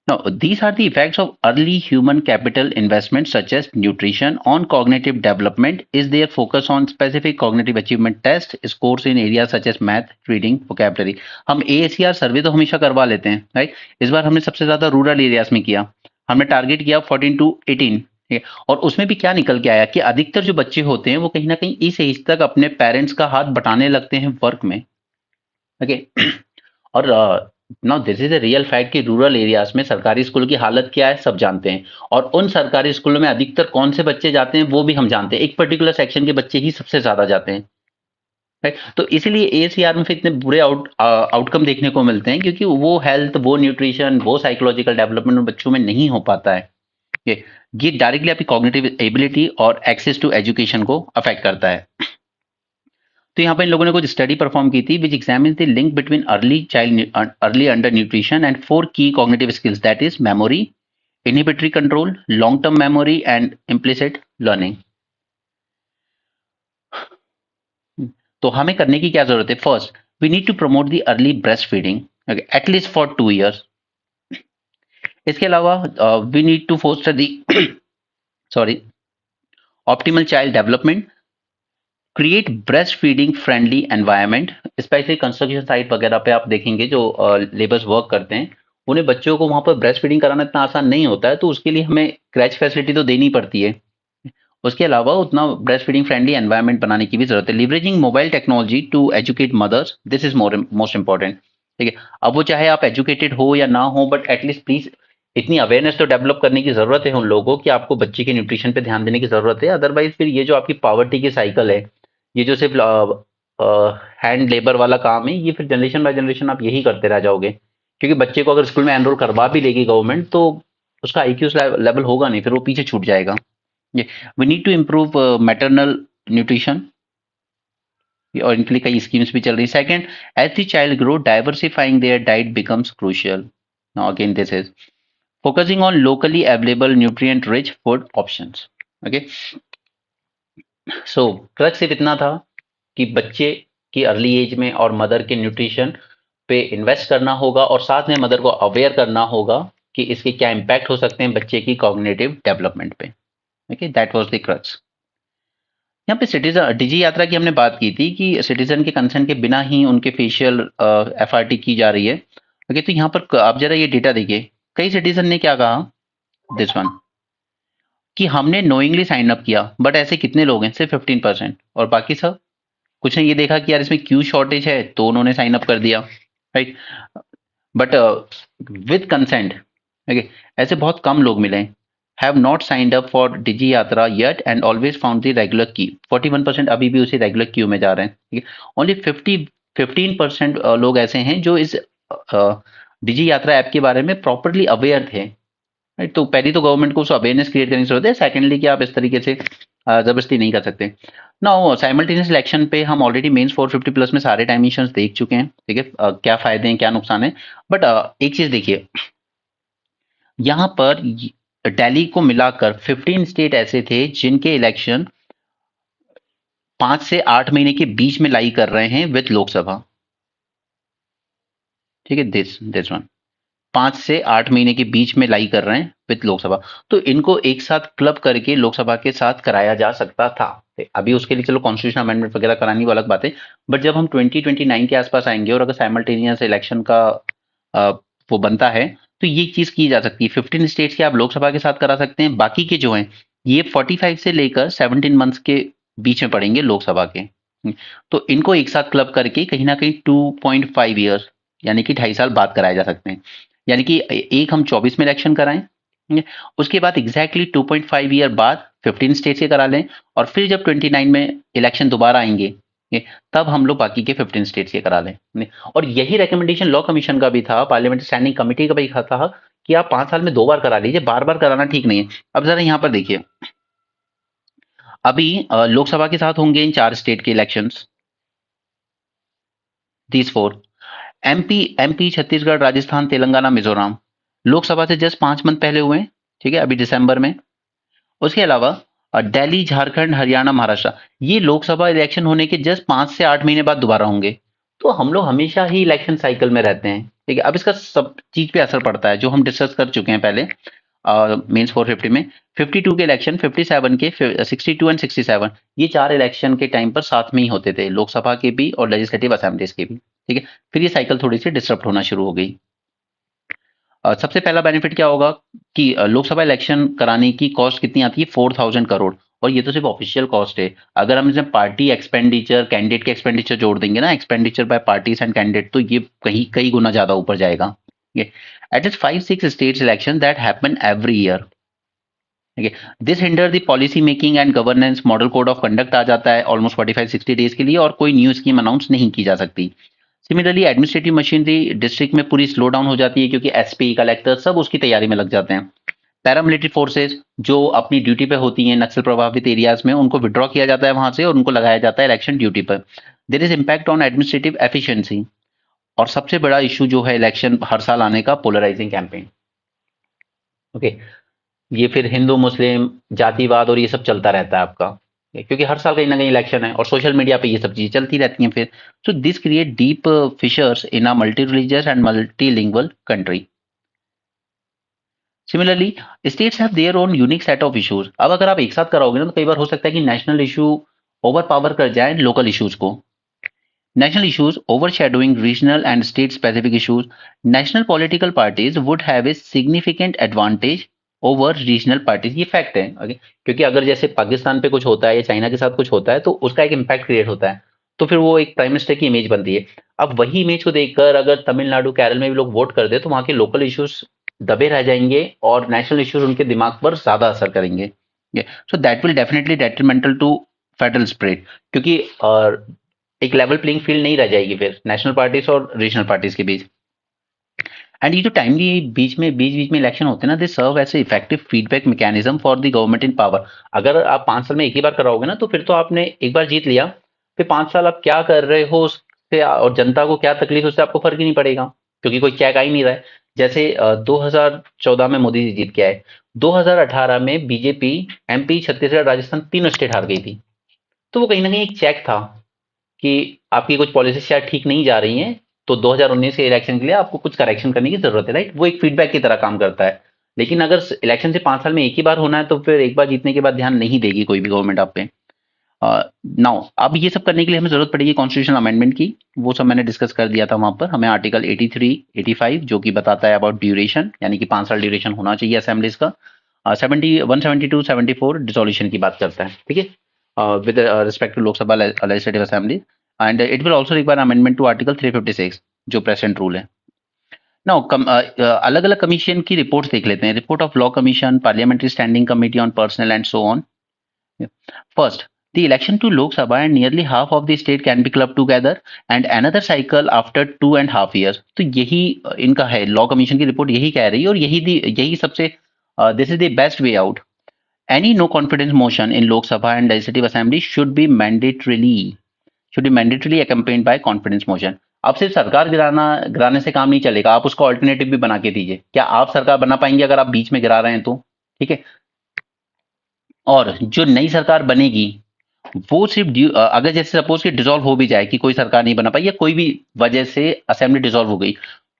Now, these are the effects of early human capital investments such as nutrition on cognitive development. Is their focus on specific cognitive achievement tests, scores in areas such as math, reading, vocabulary. हम AACR सर्वे तो हमेशा करवा लेते हैं, right. इस बार हमने सबसे ज्यादा रूरल एरियाज में किया, हमने टारगेट किया 14 to 18, ठीक है. और उसमें भी क्या निकल के आया कि अधिकतर जो बच्चे होते हैं वो कहीं ना कहीं इस एज तक अपने पेरेंट्स का हाथ बटाने लगते हैं वर्क में, ओके. और now this is a real fact कि रूरल एरियाज में सरकारी स्कूल की हालत क्या है सब जानते हैं, और उन सरकारी स्कूलों में अधिकतर कौन से बच्चे जाते हैं वो भी हम जानते हैं, एक पर्टिकुलर सेक्शन के बच्चे ही सबसे ज्यादा जाते हैं, राइट. तो इसीलिए एसीआर में फिर इतने बुरे आउटकम देखने को मिलते हैं, क्योंकि वो हेल्थ, वो न्यूट्रिशन, वो साइकोलॉजिकल डेवलपमेंट बच्चों में नहीं हो पाता है. ये ये डायरेक्टली आपकी कॉग्निटिव एबिलिटी और एक्सेस टू एजुकेशन को अफेक्ट करता है. तो यहाँ पे इन लोगों ने कुछ स्टडी परफॉर्म की थी which examines the link between early undernutrition and 4 की cognitive skills, that is memory, inhibitory control, long term memory and implicit learning. तो हमें करने की क्या जरूरत है? First we need to promote the early breastfeeding at least for 2 years. इसके अलावा we need to foster the sorry optimal child development, create breastfeeding friendly environment. Specially construction site वगैरह पे आप देखेंगे जो लेबर्स वर्क करते हैं, उन्हें बच्चों को वहां पर ब्रेस्ट फीडिंग कराना इतना आसान नहीं होता है, तो उसके लिए हमें क्रैच फैसिलिटी तो देनी पड़ती है. उसके अलावा उतना ब्रेस्ट फीडिंग फ्रेंडली एनवायरनमेंट बनाने की भी जरूरत है. Leveraging mobile technology to educate mothers, this is most important, ठीक है. अब वो चाहे आप एजुकेटेड हो या ना हो, बट एटलीस्ट प्लीज इतनी अवेयरनेस तो डेवलप करने की जरूरत है उन लोगों को कि आपको बच्चे के न्यूट्रिशन पे ध्यान देने की जरूरत है. अदरवाइज फिर ये जो आपकी पॉवर्टी की साइकिल है, ये जो सिर्फ हैंड लेबर वाला काम है, ये फिर जनरेशन बाय जनरेशन आप यही करते रह जाओगे, क्योंकि बच्चे को अगर स्कूल में एनरोल करवा भी लेगी गवर्नमेंट तो उसका आईक्यू लेवल होगा नहीं, फिर वो पीछे छूट जाएगा. ये we need to improve maternal nutrition, और इनके लिए कई स्कीम्स भी चल रही. Second, as the child grow diversifying their diet becomes crucial. Now again this is focusing on locally available nutrient rich food options. Okay, so crux सिर्फ इतना था कि बच्चे की अर्ली एज में और मदर के न्यूट्रिशन पे इन्वेस्ट करना होगा, और साथ में मदर को अवेयर करना होगा कि इसके क्या इम्पैक्ट हो सकते हैं बच्चे की कॉग्निटिव डेवलपमेंट पे. Okay, that was the crux. यहाँ पे सिटीजन डिजी यात्रा की हमने बात की थी कि सिटीजन के कंसेंट के बिना ही उनके फेशियल एफआरटी की जा रही है. ओके, तो यहाँ पर आप जरा ये डेटा देखिए, कई सिटीजन ने क्या कहा, दिस वन, कि हमने नोइंगली साइन अप किया, बट ऐसे कितने लोग हैं? सिर्फ 15%, और बाकी सब कुछ ने ये देखा कि यार इसमें क्यू शॉर्टेज है तो उन्होंने साइन अप कर दिया, right. But with consent, okay, ऐसे बहुत कम लोग मिले, have not signed up for Digi Yatra yet and always found the regular queue. 41% अभी भी उसी रेगुलर क्यू में जा रहे हैं, ठीक है. ओनली 15% लोग ऐसे हैं जो इस डिजी यात्रा ऐप के बारे में प्रॉपरली अवेयर थे, राइट. तो पहली तो गवर्नमेंट को उस अवेयरनेस क्रिएट करने की जरूरत है. सेकेंडली कि आप इस तरीके से जबरदस्ती नहीं कर सकते। नाउ साइमल्टेनियस इलेक्शन पे हम ऑलरेडी मेंस 450 प्लस में सारे डायमेंशंस देख चुके हैं, ठीक है। क्या फायदे हैं क्या नुकसान है, बट एक चीज देखिए, यहाँ पर दिल्ली को मिलाकर 15 स्टेट ऐसे थे जिनके इलेक्शन 5 से 8 महीने के बीच में लाई कर रहे हैं विद लोकसभा, ठीक है। दिस वन 5 से 8 महीने के बीच में लाई कर रहे हैं विद लोकसभा, तो इनको एक साथ क्लब करके लोकसभा के साथ कराया जा सकता था। अभी उसके लिए चलो कॉन्स्टिट्यूशन अमेंडमेंट वगैरह करानी वो अलग बात है, बट जब हम 2029 के आसपास आएंगे और अगर साइमल्टेनियस इलेक्शन का अ, वो बनता है, तो ये चीज की जा सकती है। 15 स्टेट्स के आप लोकसभा के साथ करा सकते हैं, बाकी के जो हैं ये 45 से लेकर 17 मंथ्स के बीच में पड़ेंगे लोकसभा के। तो इनको एक साथ क्लब करके कहीं ना कहीं 2.5 ईयर यानी कि 2.5 साल बाद कराए जा सकते हैं। यानी कि एक हम 24 में इलेक्शन कराएं, ठीक है, उसके बाद एग्जैक्टली 2.5 ईयर बाद 15 स्टेट के करा लें, और फिर जब 29 में इलेक्शन दोबारा आएंगे, ठीक है, तब हम लोग बाकी के 15 स्टेट्स के करा लें, ठीक है। और यही रिकमेंडेशन लॉ कमीशन का भी था, पार्लियामेंट्री स्टैंडिंग कमेटी का भी था कि आप 5 साल में 2 बार करा लीजिए, बार बार कराना ठीक नहीं है। अब जरा यहाँ पर देखिए, अभी लोकसभा के साथ होंगे इन 4 स्टेट के elections, these 4। MP Chhattisgarh Rajasthan Telangana Mizoram Lok Sabha से जस्ट 5 मंथ पहले हुए हैं, ठीक है, अभी दिसंबर में। उसके अलावा दिल्ली झारखंड हरियाणा महाराष्ट्र ये लोकसभा इलेक्शन होने के जस्ट 5 से 8 महीने बाद दोबारा होंगे। तो हम लोग हमेशा ही इलेक्शन साइकिल में रहते हैं, ठीक है। अब इसका सब चीज पे असर पड़ता है जो हम डिस्कस कर चुके हैं पहले मेंस 450 में। 52 के इलेक्शन, 57 के, 62 एंड 67 ये 4 इलेक्शन के टाइम पर साथ में ही होते थे, लोकसभा के भी और लेजिस्लेटिव असेंबलीज के भी, ठीक है। फिर ये साइकिल थोड़ी सी डिस्टर्ब होना शुरू हो गई। सबसे पहला बेनिफिट क्या होगा कि लोकसभा इलेक्शन कराने की कॉस्ट कितनी आती है, 4000 करोड़, और ये तो सिर्फ ऑफिशियल कॉस्ट है। अगर हम इसमें पार्टी एक्सपेंडिचर, कैंडिडेट के एक्सपेंडिचर जोड़ देंगे ना, expenditure by parties and candidate, तो ये कहीं कई गुना ज्यादा ऊपर जाएगा। It is 5-6 states election that happen every year, ठीक है। This hinder the policy making and governance, model code of conduct आ जाता है ऑलमोस्ट 45-60 डेज के लिए, और कोई न्यू स्कीम अनाउंस नहीं की जा सकती। सिमिलरली एडमिनिस्ट्रेटिव मशीनरी डिस्ट्रिक्ट में पूरी स्लो डाउन हो जाती है, क्योंकि एसपी कलेक्टर सब उसकी तैयारी में लग जाते हैं। पैरामिलिट्री फोर्सेस जो अपनी ड्यूटी पे होती हैं नक्सल प्रभावित एरियाज में, उनको विड्रॉ किया जाता है वहां से और उनको लगाया जाता है इलेक्शन ड्यूटी पर। There is impact on administrative efficiency, और सबसे बड़ा इशू जो है इलेक्शन हर साल आने का, पोलराइजिंग कैंपेन, ओके। ये फिर हिंदू मुस्लिम जातिवाद और ये सब चलता रहता है आपका, क्योंकि हर साल कहीं ना कहीं इलेक्शन है और सोशल मीडिया पे ये सब चीजें चलती रहती हैं फिर। So this create deep fissures in a multi religious and multilingual country. Similarly states have their own unique set of issues. अब अगर आप एक साथ कराओगे ना, तो कई बार हो सकता है कि नेशनल इशू ओवर पावर कर जाए लोकल इश्यूज को। National issues overshadowing regional and state-specific issues, national political parties would have a significant advantage over regional parties। ये फैक्ट है, okay? क्योंकि अगर जैसे पाकिस्तान पे कुछ होता है या चाइना के साथ कुछ होता है, तो उसका एक इम्पैक्ट क्रिएट होता है, तो फिर वो एक प्राइम मिनिस्टर की इमेज बनती है। अब वही इमेज को देखकर अगर तमिलनाडु केरल में भी लोग वोट कर दे, तो वहां के लोकल इश्यूज दबे रह जाएंगे और नेशनल इश्यूज उनके दिमाग पर ज्यादा असर करेंगे। So that will definitely detrimental to federal spread, क्योंकि एक लेवल प्लेइंग फील्ड नहीं रह जाएगी फिर नेशनल पार्टीज और रीजनल पार्टीज के बीच। एंड ये जो टाइमली बीच बीच में इलेक्शन होते हैं ना, they serve as effective feedback mechanism for the government in power. अगर आप 5 साल में एक ही बार कराओगे ना, तो फिर तो आपने एक बार जीत लिया, फिर 5 साल आप क्या कर रहे हो उससे और जनता को क्या तकलीफ है उससे आपको फर्क ही नहीं पड़ेगा, क्योंकि कोई चेक आ ही नहीं रहा है। जैसे 2014 में मोदी जी जीत के आए, 2018 में बीजेपी एमपी छत्तीसगढ़ राजस्थान तीनों स्टेट हार गई थी, तो वो कहीं ना कहीं एक चेक था कि आपकी कुछ पॉलिसी शायद ठीक नहीं जा रही हैं, तो 2019 के इलेक्शन के लिए आपको कुछ करेक्शन करने की जरूरत है, राइट। वो एक फीडबैक की तरह काम करता है। लेकिन अगर इलेक्शन से 5 साल में एक ही बार होना है, तो फिर एक बार जीतने के बाद ध्यान नहीं देगी कोई भी गवर्नमेंट आप पे। नाउ अब ये सब करने के लिए हमें जरूरत पड़ेगी कॉन्स्टिट्यूशनल अमेंडमेंट की, वो सब मैंने डिस्कस कर दिया था वहां पर। हमें आर्टिकल 83 85 जो कि बताता है अबाउट ड्यूरेशन, यानी कि 5 साल ड्यूरेशन होना चाहिए असेंबलीज का। 172 74 डिसोल्यूशन की बात करता है, ठीक है, with respect to Lok Sabha legislative assembly, and it will also require amendment to article 356 जो प्रेजेंट रूल है। नाउ अलग अलग कमीशन की रिपोर्ट्स देख लेते हैं। Report of law commission, parliamentary standing committee on personal and so on. First, the election to Lok Sabha and nearly half of the state can be clubbed together and another cycle after 2.5 years। तो यही इनका है, law commission की report यही कह रही है, और यही सबसे this is the best way out. Any no confidence motion in Lok Sabha and Legislative Assembly should be mandatorily accompanied by confidence motion. अब सिर्फ सरकार गिराने से काम नहीं चलेगा, आप उसको अल्टरनेटिव भी बना के दीजिए। क्या आप सरकार बना पाएंगे अगर आप बीच में गिरा रहे हैं तो? ठीक है। और जो नई सरकार बनेगी वो सिर्फ अगर जैसे सपोज कि डिसॉल्व हो भी जाए कि कोई सरकार नहीं बना पाई या कोई भी वजह से असेंबली डिसॉल्व हो गई,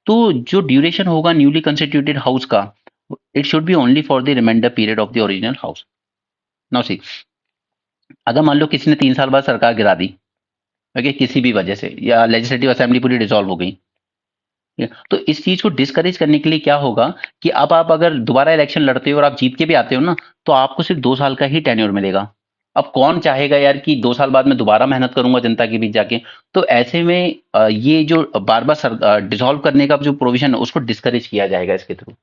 तो जो ड्यूरेशन होगा न्यूली कंस्टिट्यूटेड हाउस का, it should be only for the remainder period of the original house. Now see, अगर मान लो किसी ने 3 साल बाद सरकार गिरा दी, ओके, किसी भी वजह से, या लेजिस्लेटिव असेंबली पूरी डिसॉल्व हो गई, तो इस चीज को डिस्करेज करने के लिए क्या होगा कि अब आप अगर दोबारा इलेक्शन लड़ते हो और आप जीत के भी आते हो ना, तो आपको सिर्फ 2 साल का ही टेन्योर मिलेगा। अब कौन चाहेगा यार कि 2 साल बाद मैं दोबारा मेहनत करूंगा जनता के बीच जाके? तो ऐसे में ये जो बार बार डिसॉल्व करने का जो प्रोविजन है उसको डिस्करेज किया जाएगा इसके थ्रू,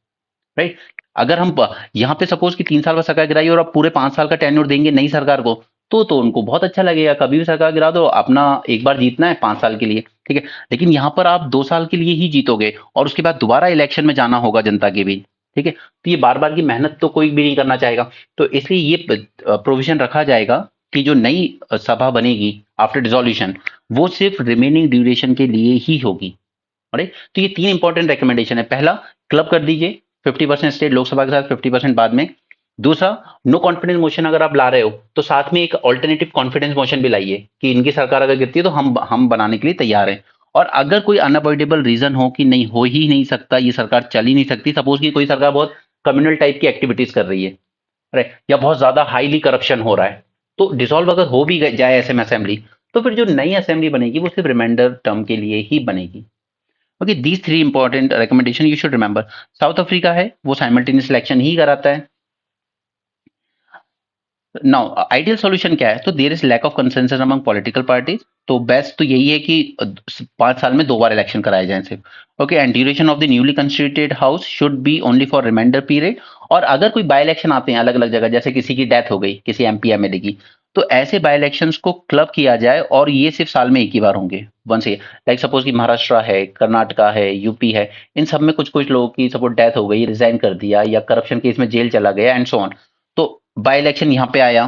राइट। अगर हम यहाँ पे सपोज कि 3 साल बाद सरकार गिराई और अब पूरे 5 साल का टेन्योर देंगे नई सरकार को, तो उनको बहुत अच्छा लगेगा, कभी भी सरकार गिरा दो, अपना एक बार जीतना है 5 साल के लिए, ठीक है। लेकिन यहाँ पर आप 2 साल के लिए ही जीतोगे और उसके बाद दोबारा इलेक्शन में जाना होगा जनता के बीच, ठीक है। तो ये बार बार की मेहनत तो कोई भी नहीं करना चाहेगा। तो इसलिए ये प्रोविजन रखा जाएगा कि जो नई सभा बनेगी आफ्टर डिसोल्यूशन, वो सिर्फ रिमेनिंग ड्यूरेशन के लिए ही होगी। राइट। तो ये 3 इंपॉर्टेंट रिकमेंडेशन है। पहला, क्लब कर दीजिए 50% स्टेट लोकसभा के साथ, 50% बाद में। दूसरा, नो कॉन्फिडेंस मोशन अगर आप ला रहे हो तो साथ में एक ऑल्टरनेटिव कॉन्फिडेंस मोशन भी लाइए कि इनकी सरकार अगर गिरती है तो हम बनाने के लिए तैयार हैं। और अगर कोई अनअवॉइडेबल रीजन हो कि नहीं हो ही नहीं सकता, ये सरकार चल ही नहीं सकती, सपोज कि कोई सरकार बहुत कम्युनल टाइप की एक्टिविटीज कर रही है, राइट, या बहुत ज्यादा हाईली करप्शन हो रहा है, तो डिसॉल्व अगर हो भी जाए ऐसे में असेंबली, तो फिर जो नई असेंबली बनेगी वो सिर्फ रिमाइंडर टर्म के लिए ही बनेगी। Okay, these 3 important recommendation you should remember. South Africa है वो साइमल्टेनियस इलेक्शन ही कराता है। नाउ आइडियल सॉल्यूशन क्या है? तो there is lack of consensus among political parties. तो बेस्ट तो यही है कि 5 साल में 2 बार इलेक्शन कराए जाएं सिर्फ। Okay, and duration of the newly constituted house should be only for reminder period. और अगर कोई बाई इलेक्शन आते हैं अलग अलग जगह, जैसे किसी की डेथ हो गई, किसी एमपी एमएलए की, तो ऐसे बाई इलेक्शंस को क्लब किया जाए और ये सिर्फ साल में एक ही बार होंगे, वंस ईयर। लाइक सपोज कि महाराष्ट्र है, कर्नाटका है, यूपी है, इन सब में कुछ कुछ लोगों की सपोज डेथ हो गई, रिजाइन कर दिया, या करप्शन केस में जेल चला गया एंड सो ऑन, तो बाई इलेक्शन यहाँ पे आया,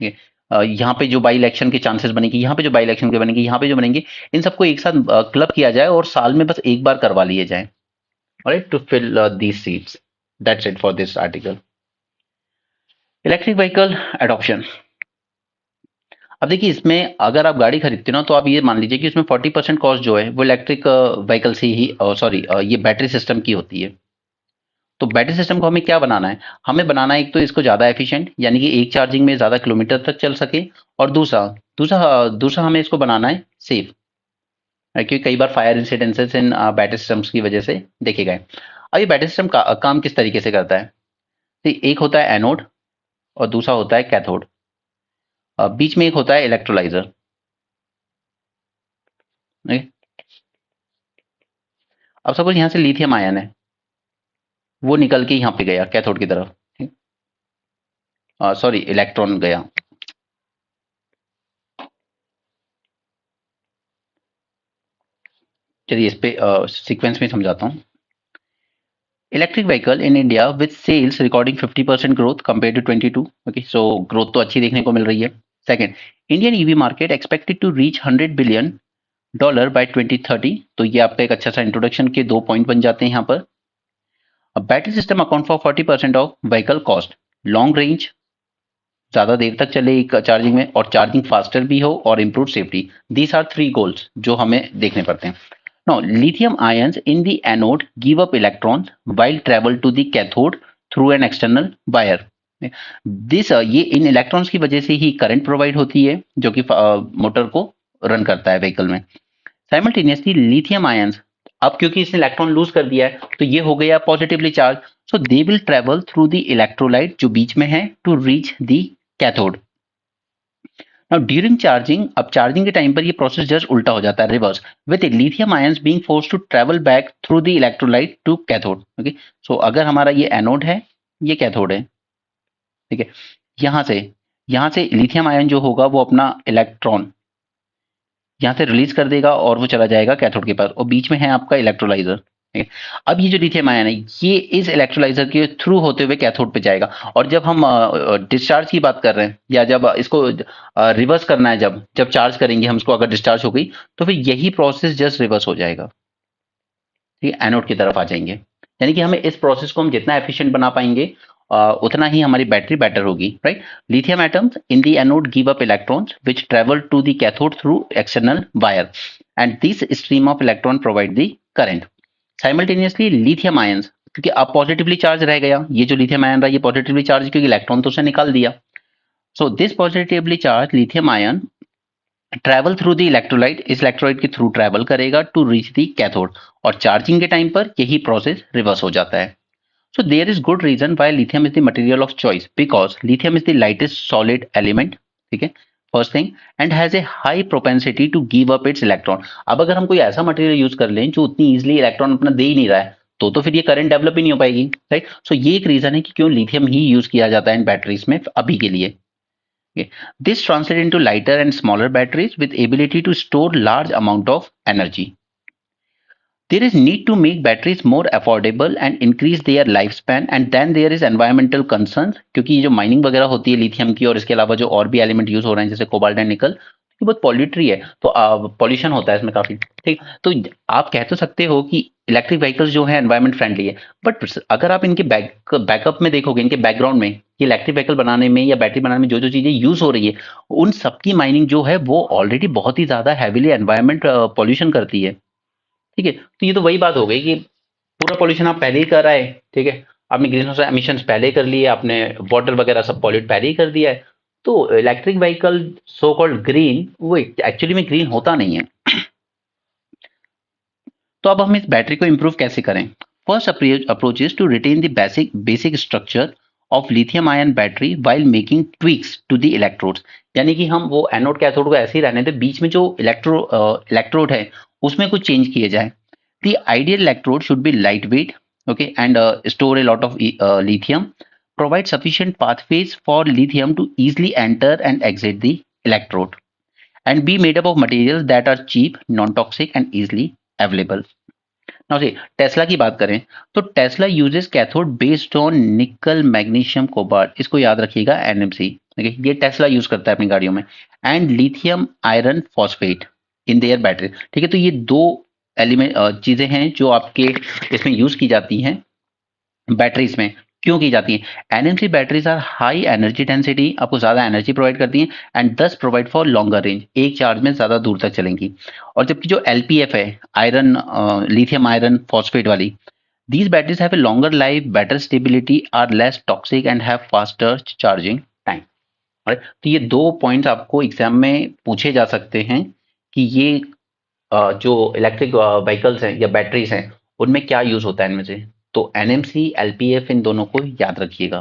यहाँ पे जो बाई इलेक्शन के चांसेस बनेगी, यहाँ पे जो बाई इलेक्शन के बनेंगे, यहाँ पे जो बनेंगे, इन सबको एक साथ क्लब किया जाए और साल में बस एक बार करवा लिए जाए, right, to fill these seats. That's it for this article. Electric vehicle adoption. अब देखिए, इसमें अगर आप गाड़ी खरीदते हो ना, तो आप ये मान लीजिए कि इसमें 40% कॉस्ट जो है वो इलेक्ट्रिक व्हीकल से ही, सॉरी, ये बैटरी सिस्टम की होती है। तो बैटरी सिस्टम को हमें क्या बनाना है? हमें बनाना है एक तो इसको ज़्यादा एफिशिएंट, यानी कि एक चार्जिंग में ज़्यादा किलोमीटर तक चल सके, और दूसरा दूसरा दूसरा हमें इसको बनाना है सेफ, क्योंकि कई बार fire incidences in battery systems की वजह से देखे गए। अब ये बैटरी सिस्टम का काम किस तरीके से करता है? तो एक होता है एनोड और दूसरा होता है कैथोड, बीच में एक होता है इलेक्ट्रोलाइजर। अब सपोज यहाँ से लिथियम आयन है, वो निकल के यहाँ पे गया कैथोड की तरफ, सॉरी, इलेक्ट्रॉन गया। चलिए इस पे सीक्वेंस में समझाता हूँ। Electric vehicle in India with sales recording 50% growth compare to 22। Okay, so growth तो अच्छी देखने को मिल रही है। Second, Indian EV market expected to reach $100 billion by 2030। तो ये आपका एक अच्छा सा इंट्रोडक्शन के 2 पॉइंट बन जाते हैं यहाँ पर। Battery system account for 40% of vehicle cost. Long range, ज्यादा देर तक चले चार्जिंग में, और चार्जिंग फास्टर भी हो, और improve safety. These are 3 goals जो हमें देखने पड़ते हैं। Now, lithium ions in the anode give up electrons while travel to the cathode through an external wire. This ये इन इलेक्ट्रॉन्स की वजह से ही करंट प्रोवाइड होती है जो कि मोटर को रन करता है व्हीकल में। साइमल्टेनियसली लिथियम आयंस, अब क्योंकि इसने इलेक्ट्रॉन लूज कर दिया है तो ये हो गया positively charge, so they will travel through the electrolyte जो बीच में है to reach the cathode. Now during charging, अब चार्जिंग के टाइम पर ये प्रोसेस जस्ट उल्टा हो जाता है, reverse, with lithium ions being forced to travel back through the electrolyte to cathode. Okay, so अगर हमारा ये एनोड है, ये कैथोड है, ठीक है, यहाँ से लिथियम आयन जो होगा वो अपना इलेक्ट्रॉन यहाँ से रिलीज कर देगा और वो चला जाएगा कैथोड के पास, और बीच में है आपका इलेक्ट्रोलाइजर, ठीक है? अब ये जो लिथियम आयन है ये इस इलेक्ट्रोलाइजर के थ्रू होते हुए कैथोड पे जाएगा, और जब हम डिस्चार्ज की बात कर रहे हैं या जब इसको रिवर्स करना है, जब जब चार्ज करेंगे हम इसको, अगर डिस्चार्ज हो गई तो फिर यही प्रोसेस जस्ट रिवर्स हो जाएगा, ठीक है, एनोड की तरफ आ जाएंगे। यानी कि हमें इस प्रोसेस को हम जितना एफिशिएंट बना पाएंगे उतना ही हमारी बैटरी बेटर होगी, right. Lithium atoms in the anode give up electrons which travel to the cathode through external wire and this stream of electron provide the current. Simultaneously lithium ions, क्योंकि अब positively charge रह गया, ये जो lithium ion रहा ये positively charge, क्योंकि electron तो उसे निकाल दिया। So this positively charge lithium ion travel through the electrolyte, इस इलेक्ट्रोलाइट के थ्रू ट्रैवल करेगा टू रीच द कैथोड, और चार्जिंग के टाइम पर यही प्रोसेस रिवर्स हो जाता है। So there is good reason why lithium is the material of choice, because lithium is the lightest solid element, ठीक है, first thing, and has a high propensity to give up its electron. अब अगर हम कोई ऐसा material use कर लें जो उतनी इजिली इलेक्ट्रॉन अपना दे ही नहीं रहा है, तो फिर ये करंट डेवलप ही नहीं हो पाएगी, राइट। सो ये एक रीजन है कि क्यों लिथियम ही यूज किया जाता है इन बैटरीज में अभी के लिए। Okay. This translates into lighter and smaller batteries with ability to store large amount of energy. There is need to make batteries more affordable and increase their lifespan, and then there is environmental concerns, क्योंकि ये जो mining वगैरह होती है lithium की और इसके अलावा जो और भी एलिमेंट यूज हो रहे हैं जैसे कोबाल्ट एंड निकल, ये बहुत पॉल्यूटरी है, तो पॉल्यूशन होता है इसमें काफी, ठीक। तो आप कह तो सकते हो कि इलेक्ट्रिक व्हीकल्स जो है एनवायरमेंट फ्रेंडली है, बट अगर आप इनके बैकअप में देखोगे, इनके बैकग्राउंड में, ये इलेक्ट्रिक व्हीकल बनाने में या बैटरी बनाने में जो जो चीजें यूज हो रही है उन सबकी माइनिंग जो है वो ऑलरेडी बहुत ही ज्यादा हैवीली एनवायरमेंट पॉल्यूशन करती है, ठीक है। तो ये तो वही बात हो गई कि पूरा पॉल्यूशन आप पहले ही कर आए, ठीक है, आपने ग्रीन हाउस एमिशंस पहले कर लिए, आपने वाटर वगैरह सब पॉल्यूट पहले ही कर दिया है। तो electric vehicle so called green, वो एक्चुअली में ग्रीन होता नहीं है। तो अब हम इस बैटरी को इंप्रूव कैसे करें? First approach is to retain the basic structure of lithium ion battery while making tweaks to the electrodes. यानी कि हम वो एनोड कैथोड को ऐसे ही रहने दें, बीच में जो इलेक्ट्रोड है उसमें कुछ चेंज किए जाए। The ideal electrode should be light weight, okay, and store a lot of lithium, provide sufficient pathways for lithium to easily enter and exit the electrode, and be made up of materials that are cheap, non-toxic and easily available. Now see, Tesla की बात करें तो Tesla uses cathode based on निकल magnesium cobalt, इसको याद रखिएगा, NMC, ये Tesla use करता है अपनी गाड़ियों में, and lithium iron phosphate in their battery, ठीक है। तो ये दो एलिमेंट चीजें हैं जो आपके इसमें यूज की जाती हैं बैटरीज में। क्यों की जाती है? NMC batteries are high energy density, आपको ज्यादा एनर्जी प्रोवाइड करती हैं, and thus provide for longer range, एक चार्ज में ज्यादा दूर तक चलेंगी। और जबकि जो एलपीएफ है, आयरन लिथियम आयरन फॉस्फेट वाली, these batteries have a longer life, better stability, are less toxic and have faster charging time. Right? तो ये दो पॉइंट्स आपको एग्जाम में पूछे जा सकते हैं कि ये जो इलेक्ट्रिक व्हीकल्स हैं या बैटरीज हैं उनमें क्या यूज होता है इनमें से। तो एनएमसी, एलपीएफ, इन दोनों को याद रखिएगा।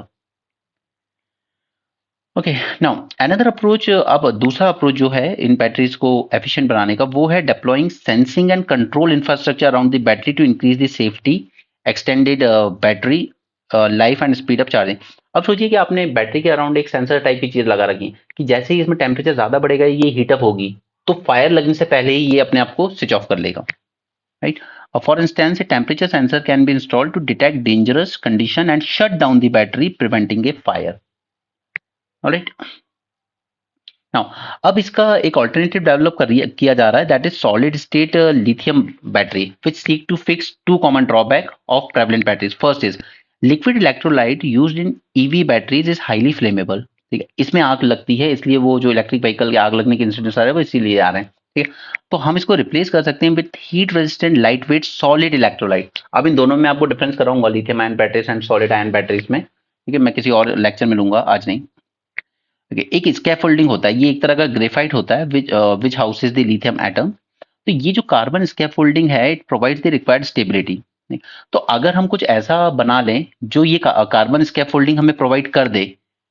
ओके, नाउ अनदर अप्रोच, अब दूसरा अप्रोच जो है इन बैटरीज को एफिशिएंट बनाने का, वो है deploying sensing and control infrastructure around the battery to increase the safety, extended battery life and speed up charging. अब सोचिए कि आपने बैटरी के अराउंड एक सेंसर टाइप की चीज लगा रखी कि जैसे ही इसमें टेम्परेचर ज्यादा बढ़ेगा ये हीटअप होगी, तो फायर लगने से पहले ही ये अपने आप को स्विच ऑफ कर लेगा, right? For instance, a temperature sensor can be installed to detect dangerous condition and shut down the battery, preventing a fire. All right. Now, अब इसका एक ऑल्टरनेटिव डेवलप किया जा रहा है, that is solid state lithium battery, which seek to fix two common drawback of prevalent batteries. First is liquid electrolyte used in EV batteries is highly flammable. ठीक है, इसमें आग लगती है, इसलिए वो जो इलेक्ट्रिक व्हीकल के आग लगने के इंसिडेंट्स आ रहे हैं वो इसीलिए आ रहे हैं, ठीक है। तो हम इसको रिप्लेस कर सकते हैं with heat resistant light weight solid electrolyte. अब इन दोनों में आपको डिफरेंस कराऊंगा, lithium ion batteries and solid ion batteries में, ठीक है, मैं किसी और लेक्चर में लूंगा, आज नहीं। एक स्कैफोल्डिंग होता है, ये एक तरह का ग्रेफाइट होता है विच हाउसेस द लिथियम एटम। तो ये जो कार्बन स्कैफोल्डिंग है it provides the required stability. तो अगर हम कुछ ऐसा बना लें जो ये कार्बन स्कैफोल्डिंग हमें प्रोवाइड कर दे,